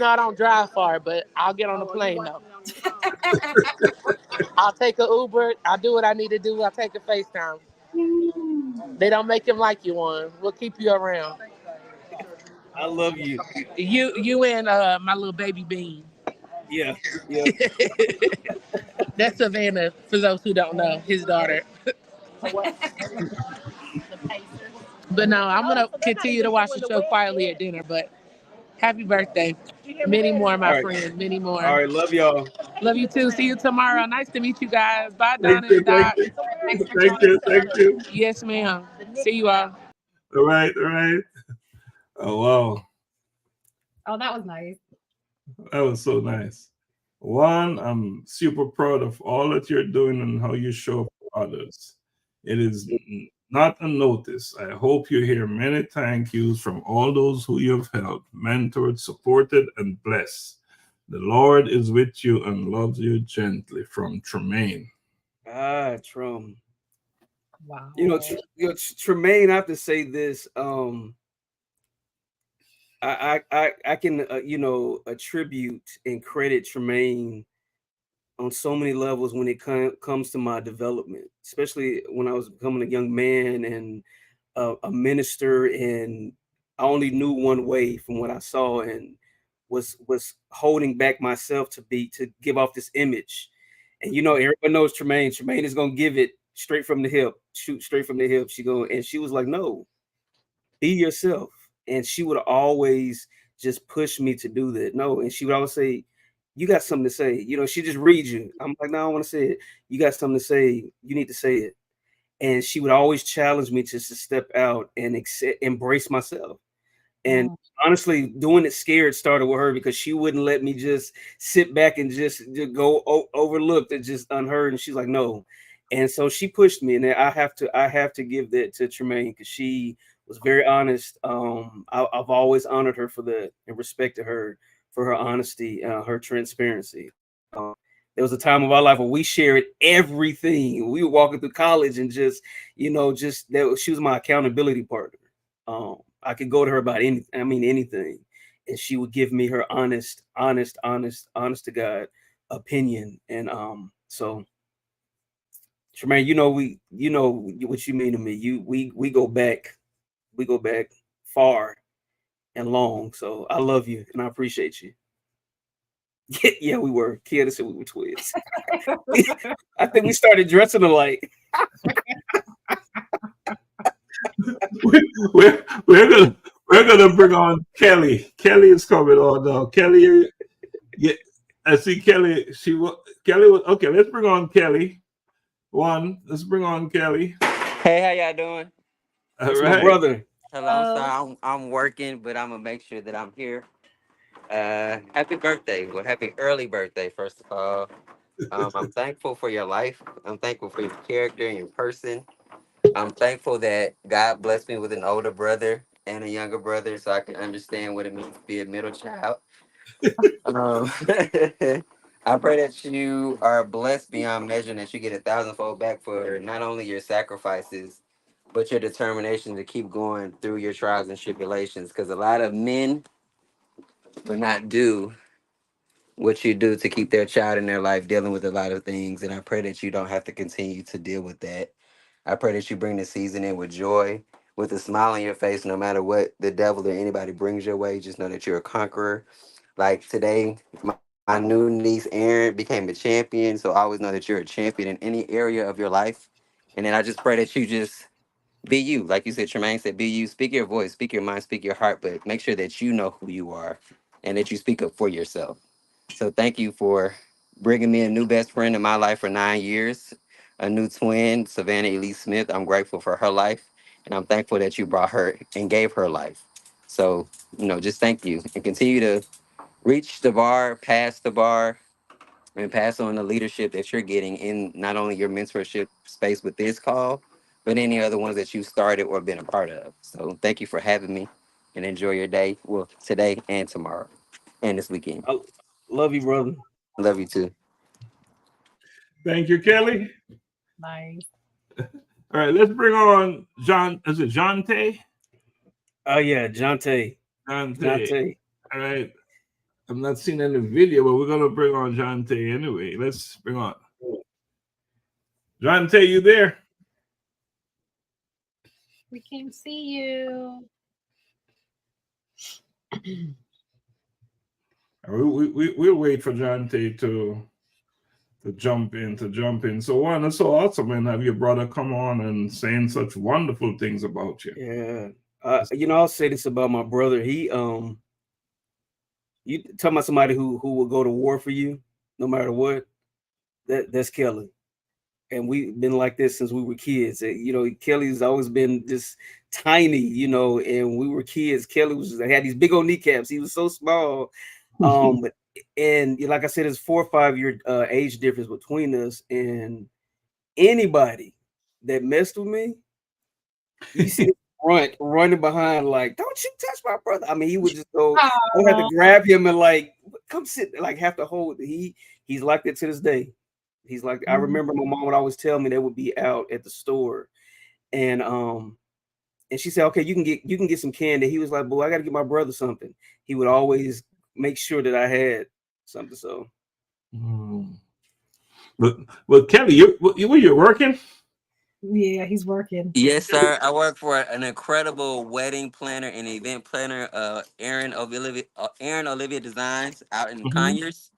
I don't drive far, but I'll get on the plane though. I'll take an Uber. I'll do what I need to do. I'll take a FaceTime. They don't make him like you, Juan. We'll keep you around. I love you. You and my little baby Bean. Yeah. That's Savannah, for those who don't know, his daughter. But no, I'm going to continue to watch the show quietly at dinner, but happy birthday. Many more, my friend. Many more. All right, love y'all. Love you too. See you tomorrow. Nice to meet you guys. Bye, Donna and Doc. Thank you. Yes, ma'am. See you all. All right. Oh, wow. Oh, that was nice. That was so nice. One, I'm super proud of all that you're doing and how you show up for others. It is not unnoticed. I hope you hear many thank yous from all those who you have helped, mentored, supported, and blessed. The Lord is with you and loves you gently. From Tremaine. Trum. Wow. Tremaine, I have to say this. I can attribute and credit Tremaine on so many levels when it comes to my development, especially when I was becoming a young man and a minister, and I only knew one way from what I saw, and was holding back myself to give off this image. And everyone knows Tremaine. Tremaine is gonna give it straight from the hip, shoot straight from the hip. She was like, no, be yourself. And she would always just push me to do that. No, and she would always say, you got something to say. She just reads you. I'm like, no, I don't want to say it. You got something to say. You need to say it. And she would always challenge me to step out and embrace myself. And honestly, doing it scared started with her, because she wouldn't let me just sit back and just go overlooked and just unheard. And she's like, no. And so she pushed me, and I have to give that to Tremaine, because she was very honest. I've always honored her for that and respected her for her honesty, her transparency. There was a time of our life where we shared everything. We were walking through college and just that. She was my accountability partner. I could go to her about anything, and she would give me her honest to God opinion. And so Tremaine, what you mean to me. We go back far and long. So I love you and I appreciate you. Yeah, we were. Kiana said we were twins. I think we started dressing alike. we're gonna bring on Kelly. Kelly is coming on now. Kelly, yeah, I see Kelly. Kelly was okay. Let's bring on Kelly. Let's bring on Kelly. Hey, how y'all doing? That's my brother. Hello. So I'm working, but I'm gonna make sure that I'm here. Happy birthday! Well, happy early birthday, first of all. I'm thankful for your life. I'm thankful for your character and your person. I'm thankful that God blessed me with an older brother and a younger brother, so I can understand what it means to be a middle child. I pray that you are blessed beyond measure, and that you get 1,000-fold back for not only your sacrifices, but your determination to keep going through your trials and tribulations. Because a lot of men will not do what you do to keep their child in their life dealing with a lot of things. And I pray that you don't have to continue to deal with that. I pray that you bring the season in with joy, with a smile on your face, no matter what the devil or anybody brings your way. Just know that you're a conqueror. Like today, my new niece Erin became a champion. So always know that you're a champion in any area of your life. And then I just pray that you just be you. Like you said, Tremaine said, be you. Speak your voice, speak your mind, speak your heart, but make sure that you know who you are and that you speak up for yourself. So thank you for bringing me a new best friend in my life for 9 years, a new twin, Savannah Elise Smith. I'm grateful for her life, and I'm thankful that you brought her and gave her life. So, just thank you, and continue to reach the bar, pass the bar, and pass on the leadership that you're getting in not only your mentorship space with this call, but any other ones that you started or been a part of. So thank you for having me, and enjoy your day. Well, today and tomorrow and this weekend. I love you, brother. Love you too. Thank you, Kelly. Nice. All right, let's bring on John. Is it John Tay? Oh yeah, Jonte. Jonte. All right. I'm not seeing any video, but we're gonna bring on John Tay anyway. Let's bring on John Tay. You there? We can see you. We'll wait for John Tay to jump in. So Juan, it's so awesome, man, have your brother come on and saying such wonderful things about you. Yeah. I'll say this about my brother. He you talking about somebody who will go to war for you no matter what. That's Kelly. And we've been like this since we were kids. Kelly's always been this tiny, and we were kids. Kelly had these big old kneecaps. He was so small. And like I said, it's 4 or 5 year age difference between us. And anybody that messed with me, you see running behind, like, don't you touch my brother. I mean, he would just go, I had to grab him and like, come sit, like have to hold. He's like that to this day. He's like, I remember my mom would always tell me they would be out at the store, and and she said, okay, you can get some candy. He was like, boy, I got to get my brother something. He would always make sure that I had something. So, but Kelly, you're working. Yeah, he's working. Yes, sir. I work for an incredible wedding planner and event planner, Aaron Olivia Designs out in Mhm. Conyers.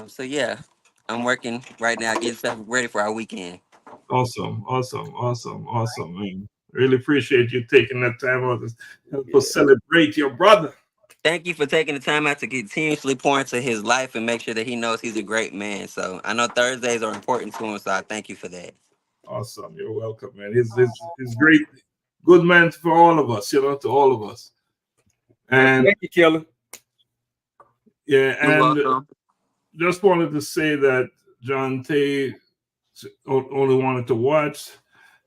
So yeah, I'm working right now, getting stuff ready for our weekend. Awesome, man. Really appreciate you taking that time out to help us celebrate your brother. Thank you for taking the time out to continuously pour into his life and make sure that he knows he's a great man. So I know Thursdays are important to him, so I thank you for that. Awesome, you're welcome, man. He's great, good man for all of us, to all of us. And thank you, Kelly. Yeah, You're and welcome. just wanted to say that John Tay only wanted to watch,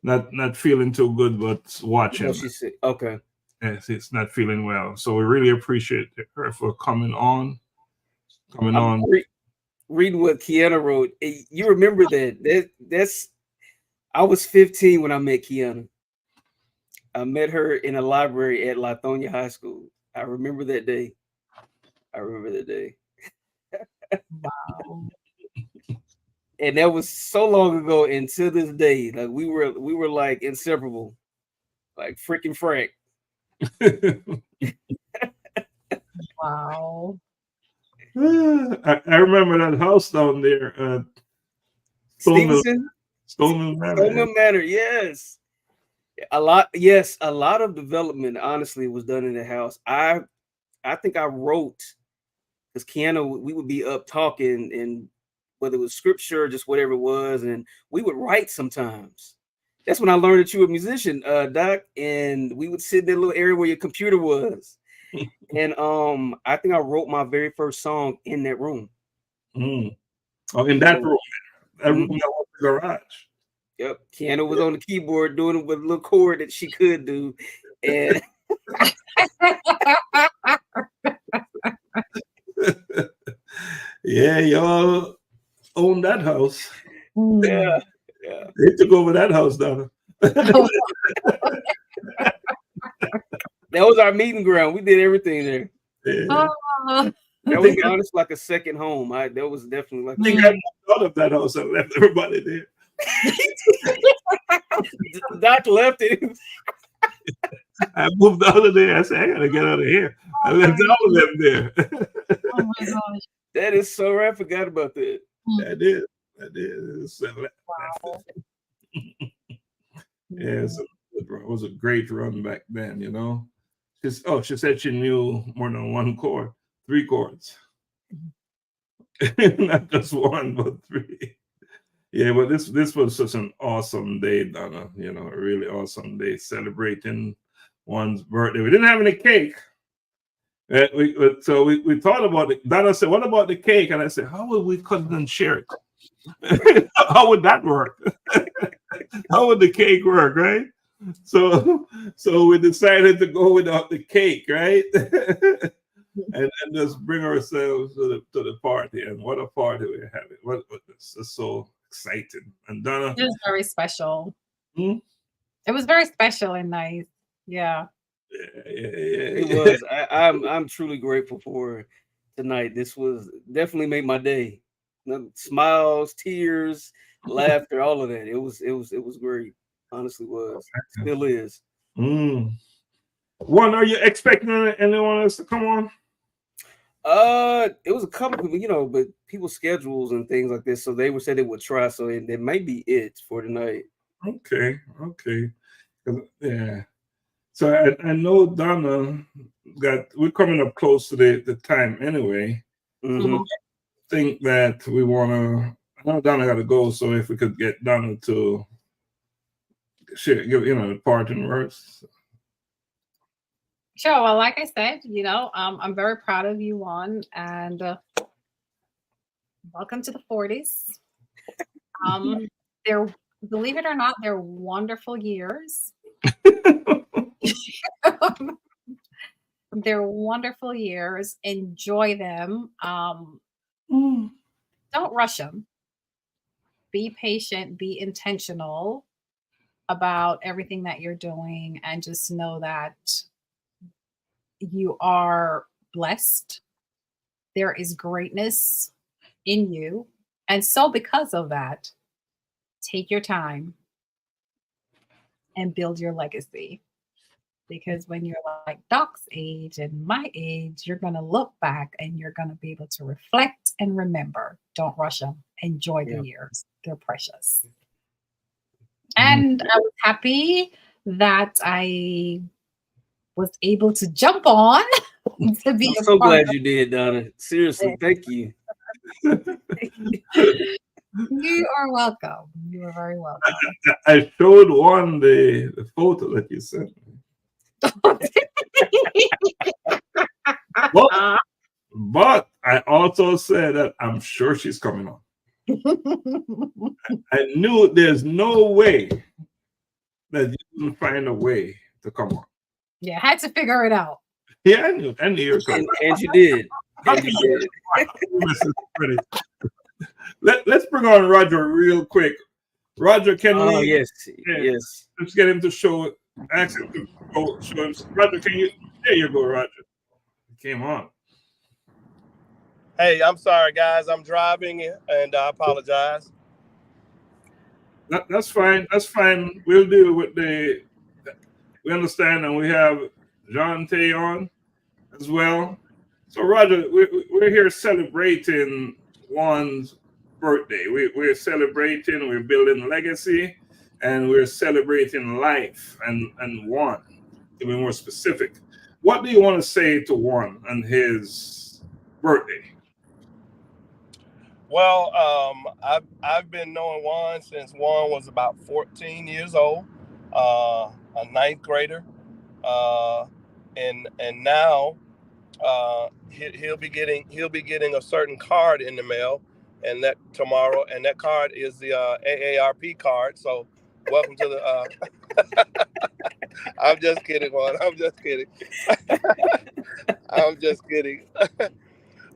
not feeling too good, but watching. No, she said, okay. Yes, it's not feeling well. So we really appreciate her for coming on. Reading what Kiana wrote. You remember that's I was 15 when I met Kiana. I met her in a library at Lithonia High School. I remember that day. Wow. And that was so long ago, and to this day, like we were like inseparable, like freaking Frank. Wow. I remember that house down there, Stephenson, Stoneman Manor. Yes, a lot of development honestly was done in the house. I think I wrote, because Kiana, we would be up talking, and whether it was scripture or just whatever it was, and we would write sometimes. That's when I learned that you were a musician, Doc, and we would sit in that little area where your computer was. And I think I wrote my very first song in that room. Oh, in that room. That room that was the garage. Yep. Kiana was on the keyboard doing it with a little chord that she could do. And yeah, y'all own that house. Yeah. They took over that house, Donna. That was our meeting ground. We did everything there. Yeah. That was honestly like a second home. That was definitely like. I think I moved out of that house and left everybody there. Doc left it. I moved out of there. I said, I gotta get out of here. I left all of them there. Oh my gosh. That is so right. I forgot about that. I did. Wow. Yeah, so it was a great run back then, She said she knew more than one chord, 3 chords. Not just one, but 3. Yeah, but this was such an awesome day, Donna. A really awesome day celebrating one's birthday. We didn't have any cake. So we thought about it. Donna said, what about the cake? And I said, how would we cut it and share it? How would that work? How would the cake work, right? So we decided to go without the cake, right? and just bring ourselves to the party. And what a party we're having. This is so exciting. And Donna, it was very special. It was very special and nice. Yeah. It was. I'm truly grateful for tonight. This was definitely made my day. Smiles, tears, laughter, all of that. It was great. Honestly, was. Still is. Juan, are you expecting anyone else to come on? It was a couple people, but people's schedules and things like this. So they said they would try. So it may be it for tonight. Okay. Yeah. So I know Donna we're coming up close to the time anyway. So I think that we want to. I know Donna got to go, so if we could get Donna to share, give the parting words. Sure. Well, like I said, I'm very proud of you, Juan, and welcome to the 40s. They're, believe it or not, they're wonderful years. They're wonderful years. Enjoy them. Don't rush them. Be patient. Be intentional. about everything that you're doing, and just know that you are blessed. There is greatness in you. And so because of that, take your time and build your legacy. Because when you're like Doc's age and my age, you're going to look back and you're going to be able to reflect and remember. Don't rush them. Enjoy the years. They're precious. And I was happy that I was able to jump on to be I'm so glad you did, Donna. Seriously, thank you. You are welcome. You are very welcome. I showed Juan the photo that you sent me. But I also said that I'm sure she's coming on. I knew there's no way that you can find a way to come on. Yeah, I had to figure it out. Yeah, I knew you were coming. And you did. And you did. Let's bring on Roger real quick. Roger, can we? Yes. Let's get him to show. Ask him to show him. Roger, can you? There you go, Roger. He came on. Hey, I'm sorry, guys. I'm driving, and I apologize. That's fine. That's fine. We'll deal with the. We understand, and we have John Tay on as well. So, Roger, we're here celebrating Juan's birthday. We're celebrating. We're building legacy, and we're celebrating life and Juan. To be more specific, what do you want to say to Juan on his birthday? Well, I've been knowing Juan since Juan was about 14 years old, a ninth grader, and now he'll be getting a certain card in the mail, and that tomorrow, and that card is the AARP card. So, welcome to the. I'm just kidding, Juan. I'm just kidding. I'm just kidding.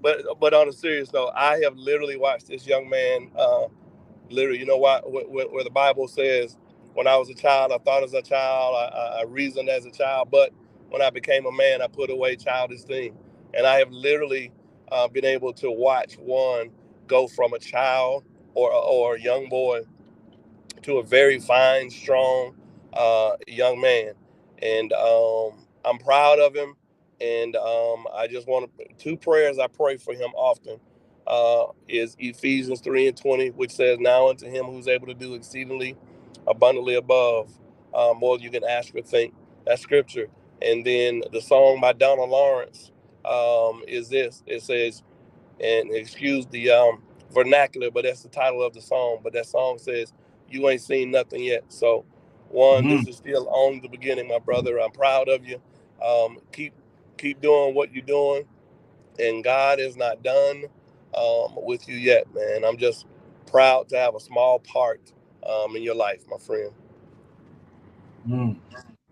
But on a serious note, I have literally watched this young man. Literally, you know what? Where the Bible says, "When I was a child, I thought as a child, I reasoned as a child, but when I became a man, I put away childish things." And I have literally been able to watch Juan go from a child or a young boy to a very fine, strong young man, and I'm proud of him. And I just want two prayers I pray for him often is Ephesians 3:20, which says, "Now unto him who's able to do exceedingly abundantly above more than you can ask or think." That's scripture. And then the song by Donna Lawrence is this. It says, and excuse the vernacular, but that's the title of the song. But that song says, "You ain't seen nothing yet." So, Juan, this is still only the beginning, my brother. I'm proud of you. Keep doing what you're doing, and God is not done with you yet, man. I'm just proud to have a small part in your life, my friend.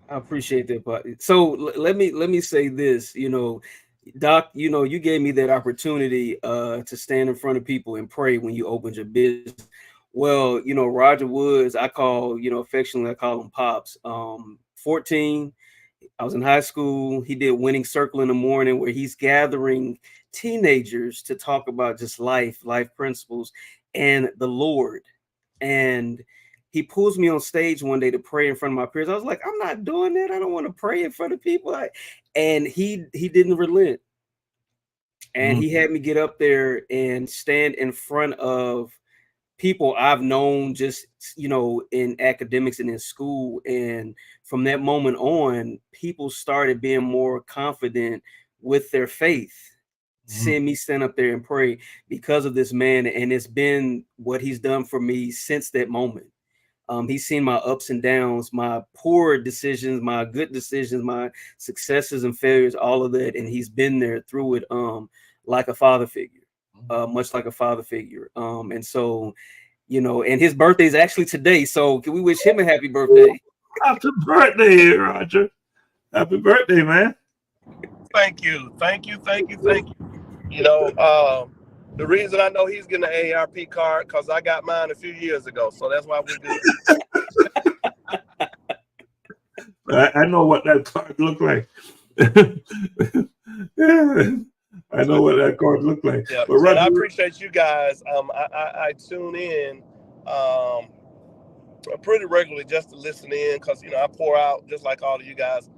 I appreciate that, but so let me say this. You know, Doc, you know, you gave me that opportunity to stand in front of people and pray when you opened your business. Well, you know, Roger Woods, I call, you know, affectionately, I call him Pops. 14, I was in high school. He did Winning Circle in the Morning, where he's gathering teenagers to talk about just life principles, and the Lord. And he pulls me on stage one day to pray in front of my peers. I was like, I'm not doing that. I don't want to pray in front of people. And he didn't relent. And he had me get up there and stand in front of people I've known just, you know, in academics and in school. And from that moment on, people started being more confident with their faith, seeing me stand up there and pray because of this man. And it's been what he's done for me since that moment. He's seen my ups and downs, my poor decisions, my good decisions, my successes and failures, all of that. And he's been there through it like a father figure, much like a father figure. And so, you know, and his birthday is actually today. So can we wish him a happy birthday? Happy birthday, Roger. Happy birthday, man. Thank you. You know, the reason I know he's getting an AARP card because I got mine a few years ago. So that's why we're good. I know what that card looked like. Yeah, I know what that card looked like. Yeah, But and I Roger, appreciate you guys. I tune in pretty regularly just to listen in because I pour out just like all of you guys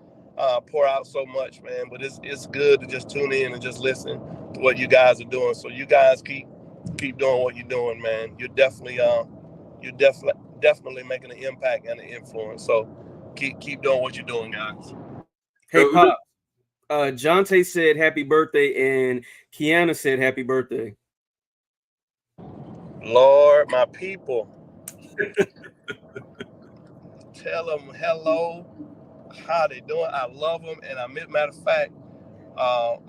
pour out so much, man. But it's good to just tune in and just listen to what you guys are doing. So you guys keep doing what you're doing, man. You're definitely making an impact and an influence. So keep doing what you're doing, guys. Hey, Pop. Jonte said happy birthday, and Kiana said happy birthday. Lord, my people, tell them hello, how they doing. I love them, and matter of fact,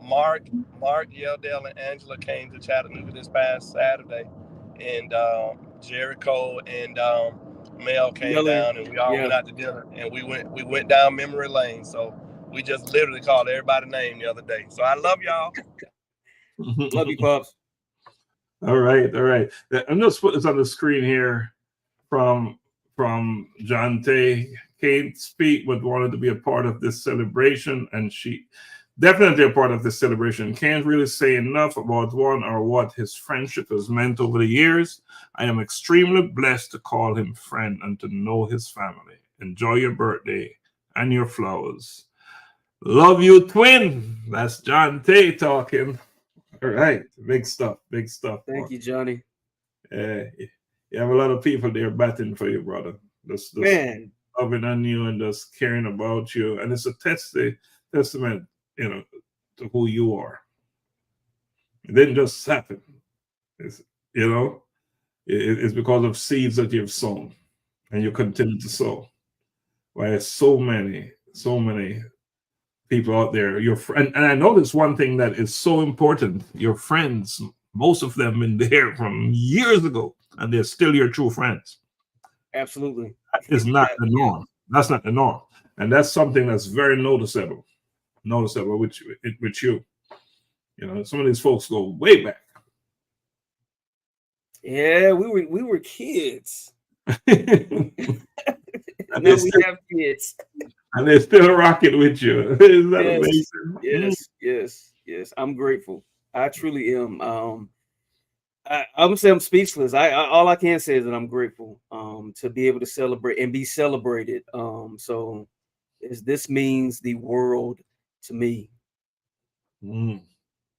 Mark, Yeldell, and Angela came to Chattanooga this past Saturday, and Jericho and Mel came down, and we all went out to dinner, and we went down memory lane. So we just literally called everybody's name the other day. So I love y'all. Love you, Pops. All right. I'm just putting this on the screen here from John Tay. Can't speak, but wanted to be a part of this celebration, and she definitely a part of this celebration. Can't really say enough about Juan or what his friendship has meant over the years. I am extremely blessed to call him friend and to know his family. Enjoy your birthday and your flowers. Love you, twin. That's John Tay talking. All right, big stuff. Thank you, Johnny. You have a lot of people there batting for you, brother. Just Man, loving on you and just caring about you, and it's a testament, to who you are. It didn't just happen. It's because of seeds that you've sown, and you continue to sow. Why so many people out there, your friend, and I know this one thing that is so important. Your friends, most of them been there from years ago, and they're still your true friends. Absolutely. That is not the norm. That's not the norm, and that's something that's very noticeable with you. Some of these folks go way back. Yeah, we were kids. And now we have kids. And they're still rocking with you. Isn't that amazing? Yes. I'm grateful. I truly am. I would say I'm speechless. All I can say is that I'm grateful to be able to celebrate and be celebrated. So this means the world to me.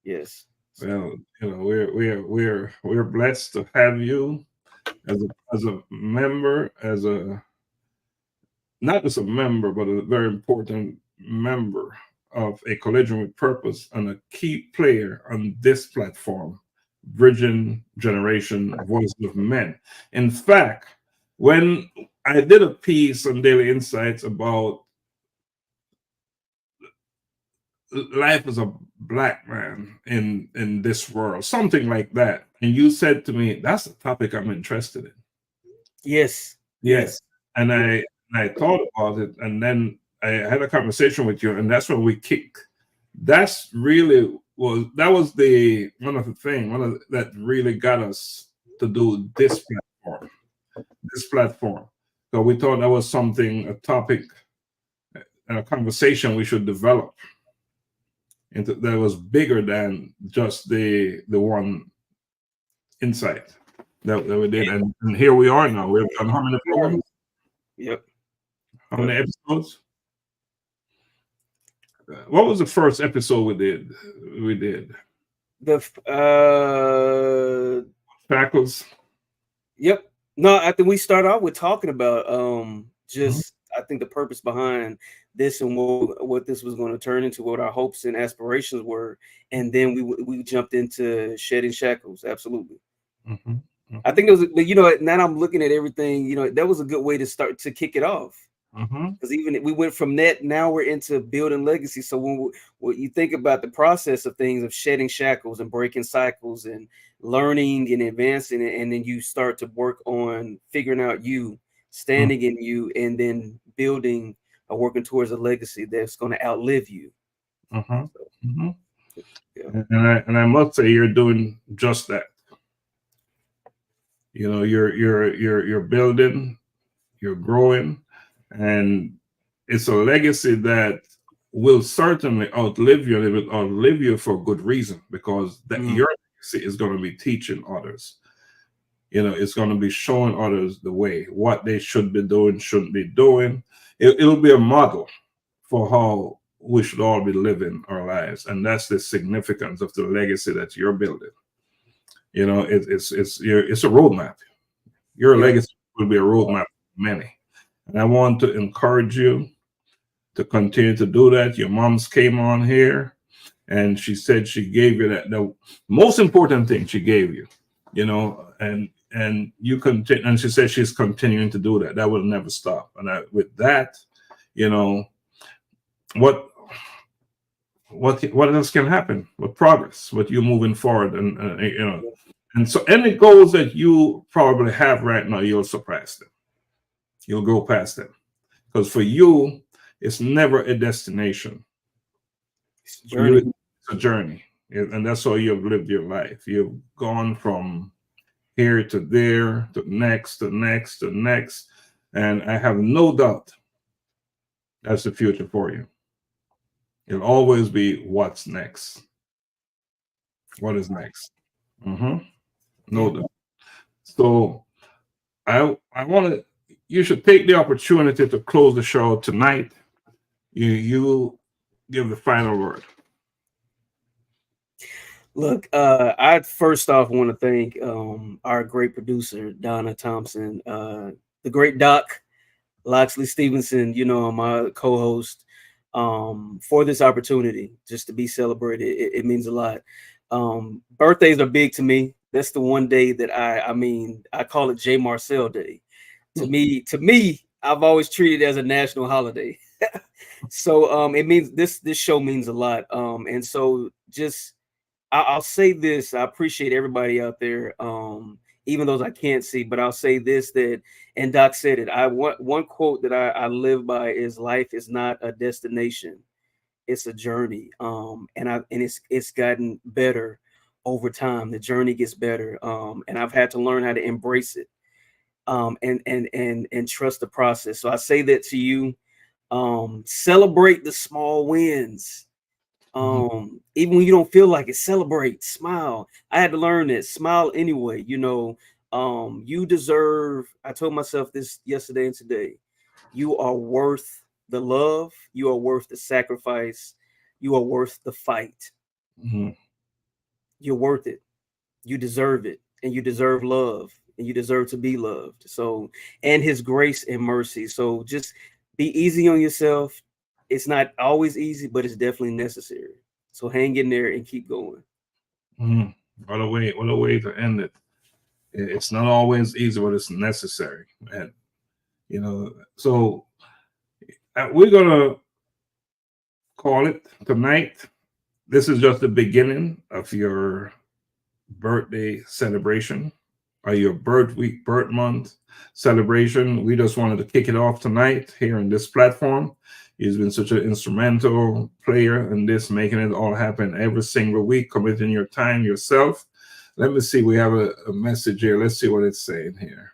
Yes. Well, we're blessed to have you as a member, not just a member, but a very important member of A Collision with Purpose and a key player on this platform, Bridging Generation Voices of Men. In fact, when I did a piece on Daily Insights about life as a Black man in this world, something like that, and you said to me, that's a topic I'm interested in. Yes. And I thought about it, and then I had a conversation with you, and that's when we kicked. That was the one of the things that really got us to do this platform. So we thought that was a topic, and a conversation we should develop. That was bigger than just the one insight that we did, and here we are now. We've done how many programs? Yep. How many episodes? What was the first episode we did? The Shackles. Yep. No, I think we started out with talking about I think the purpose behind this and what this was going to turn into, what our hopes and aspirations were, and then we jumped into shedding shackles. Absolutely. I think it was, now I'm looking at everything. That was a good way to start to kick it off. Because even we went from that, now we're into building legacy. So when you think about the process of things, of shedding shackles and breaking cycles and learning and advancing, and then you start to work on figuring out you, standing in you, and then building or working towards a legacy that's going to outlive you. And I must say, you're doing just that. You're building, you're growing, and it's a legacy that will certainly outlive you, and it will outlive you for good reason, because that your legacy is going to be teaching others. It's going to be showing others the way, what they should be doing, shouldn't be doing. It'll be a model for how we should all be living our lives, and that's the significance of the legacy that you're building. It's a roadmap. Your legacy will be a roadmap for many, and I want to encourage you to continue to do that. Your mom's came on here, and she said she gave you that. The most important thing she gave you, and you continue. And she said she's continuing to do that. That will never stop. And with that, what else can happen with progress, with you moving forward, and so any goals that you probably have right now, you'll surpass them. You'll go past them, because for you, it's never a destination. It's a journey. It's a journey, and that's how you've lived your life. You've gone from here to there, to next, to next, to next, and I have no doubt that's the future for you. It'll always be what's next. What is next? No doubt. So I want to. You should take the opportunity to close the show tonight. You give the final word. Look, I first off want to thank our great producer, Donna Thompson, the great Doc, Laxley Stephenson, my co-host, for this opportunity just to be celebrated. It means a lot. Birthdays are big to me. That's the one day that I call it J. Marcel Day. To me, I've always treated it as a national holiday. So it means this show means a lot. And so I'll say this. I appreciate everybody out there, even those I can't see, but I'll say this, and Doc said it. One quote that I live by is, life is not a destination, it's a journey. And it's gotten better over time. The journey gets better. And I've had to learn how to embrace it. And trust the process. So I say that to you. Celebrate the small wins. Even when you don't feel like it, celebrate, smile. I had to learn that. Smile anyway. You deserve. I told myself this yesterday and today. You are worth the love. You are worth the sacrifice. You are worth the fight. You're worth it. You deserve it, and you deserve love, and you deserve to be loved. So, and His grace and mercy. So just be easy on yourself. It's not always easy, but it's definitely necessary. So hang in there and keep going. What a way to end it. It's not always easy, but it's necessary. And so we're gonna call it tonight. This is just the beginning of your birthday celebration, or your birth week, birth month celebration. We just wanted to kick it off tonight here on this platform. He's been such an instrumental player in this, making it all happen every single week, committing your time yourself. Let me see. We have a message here. Let's see what it's saying here.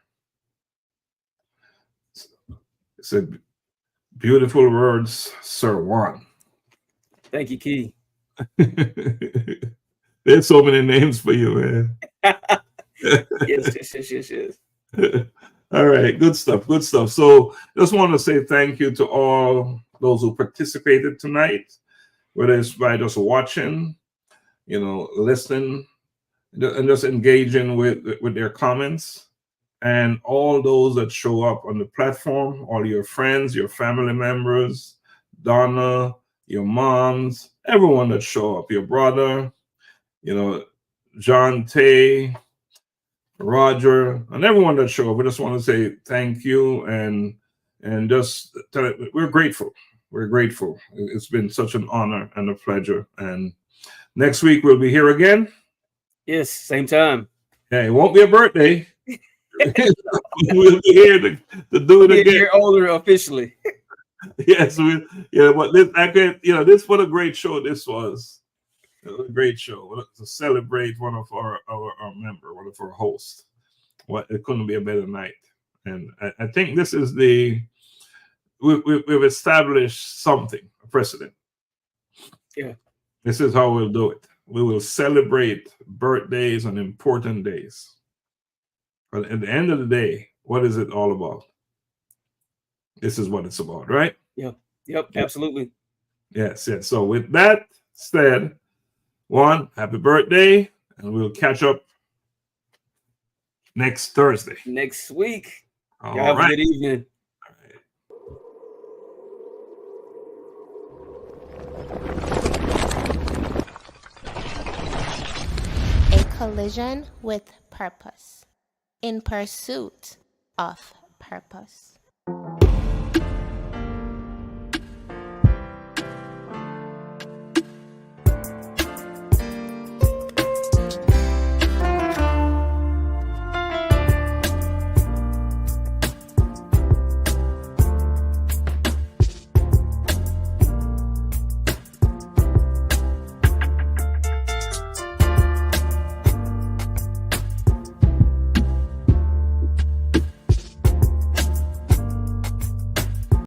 It said, beautiful words, Sir Juan. Thank you, Key. There's so many names for you, man. Yes. All right, good stuff. So just want to say thank you to all those who participated tonight, whether it's by just watching, listening, and just engaging with their comments, and all those that show up on the platform, all your friends, your family members, Donna, your moms, everyone that show up, your brother, John Tay, Roger, and everyone that showed up. We just want to say thank you, and just tell it, we're grateful. We're grateful. It's been such an honor and a pleasure. And next week we'll be here again. Yes, same time. Yeah, it won't be a birthday. We'll be here to do it again. You're older officially. Yes, but this what a great show this was. It was a great show to celebrate one of our member, one of our hosts. It couldn't be a better night. And I think this is we've established something, a precedent. Yeah. This is how we'll do it. We will celebrate birthdays on important days. But at the end of the day, what is it all about? This is what it's about, right? Yep, absolutely. Yes. So with that said, Juan, happy birthday, and we'll catch up next Thursday. Next week. All Y'all have right. a good evening. A collision with purpose. In pursuit of purpose.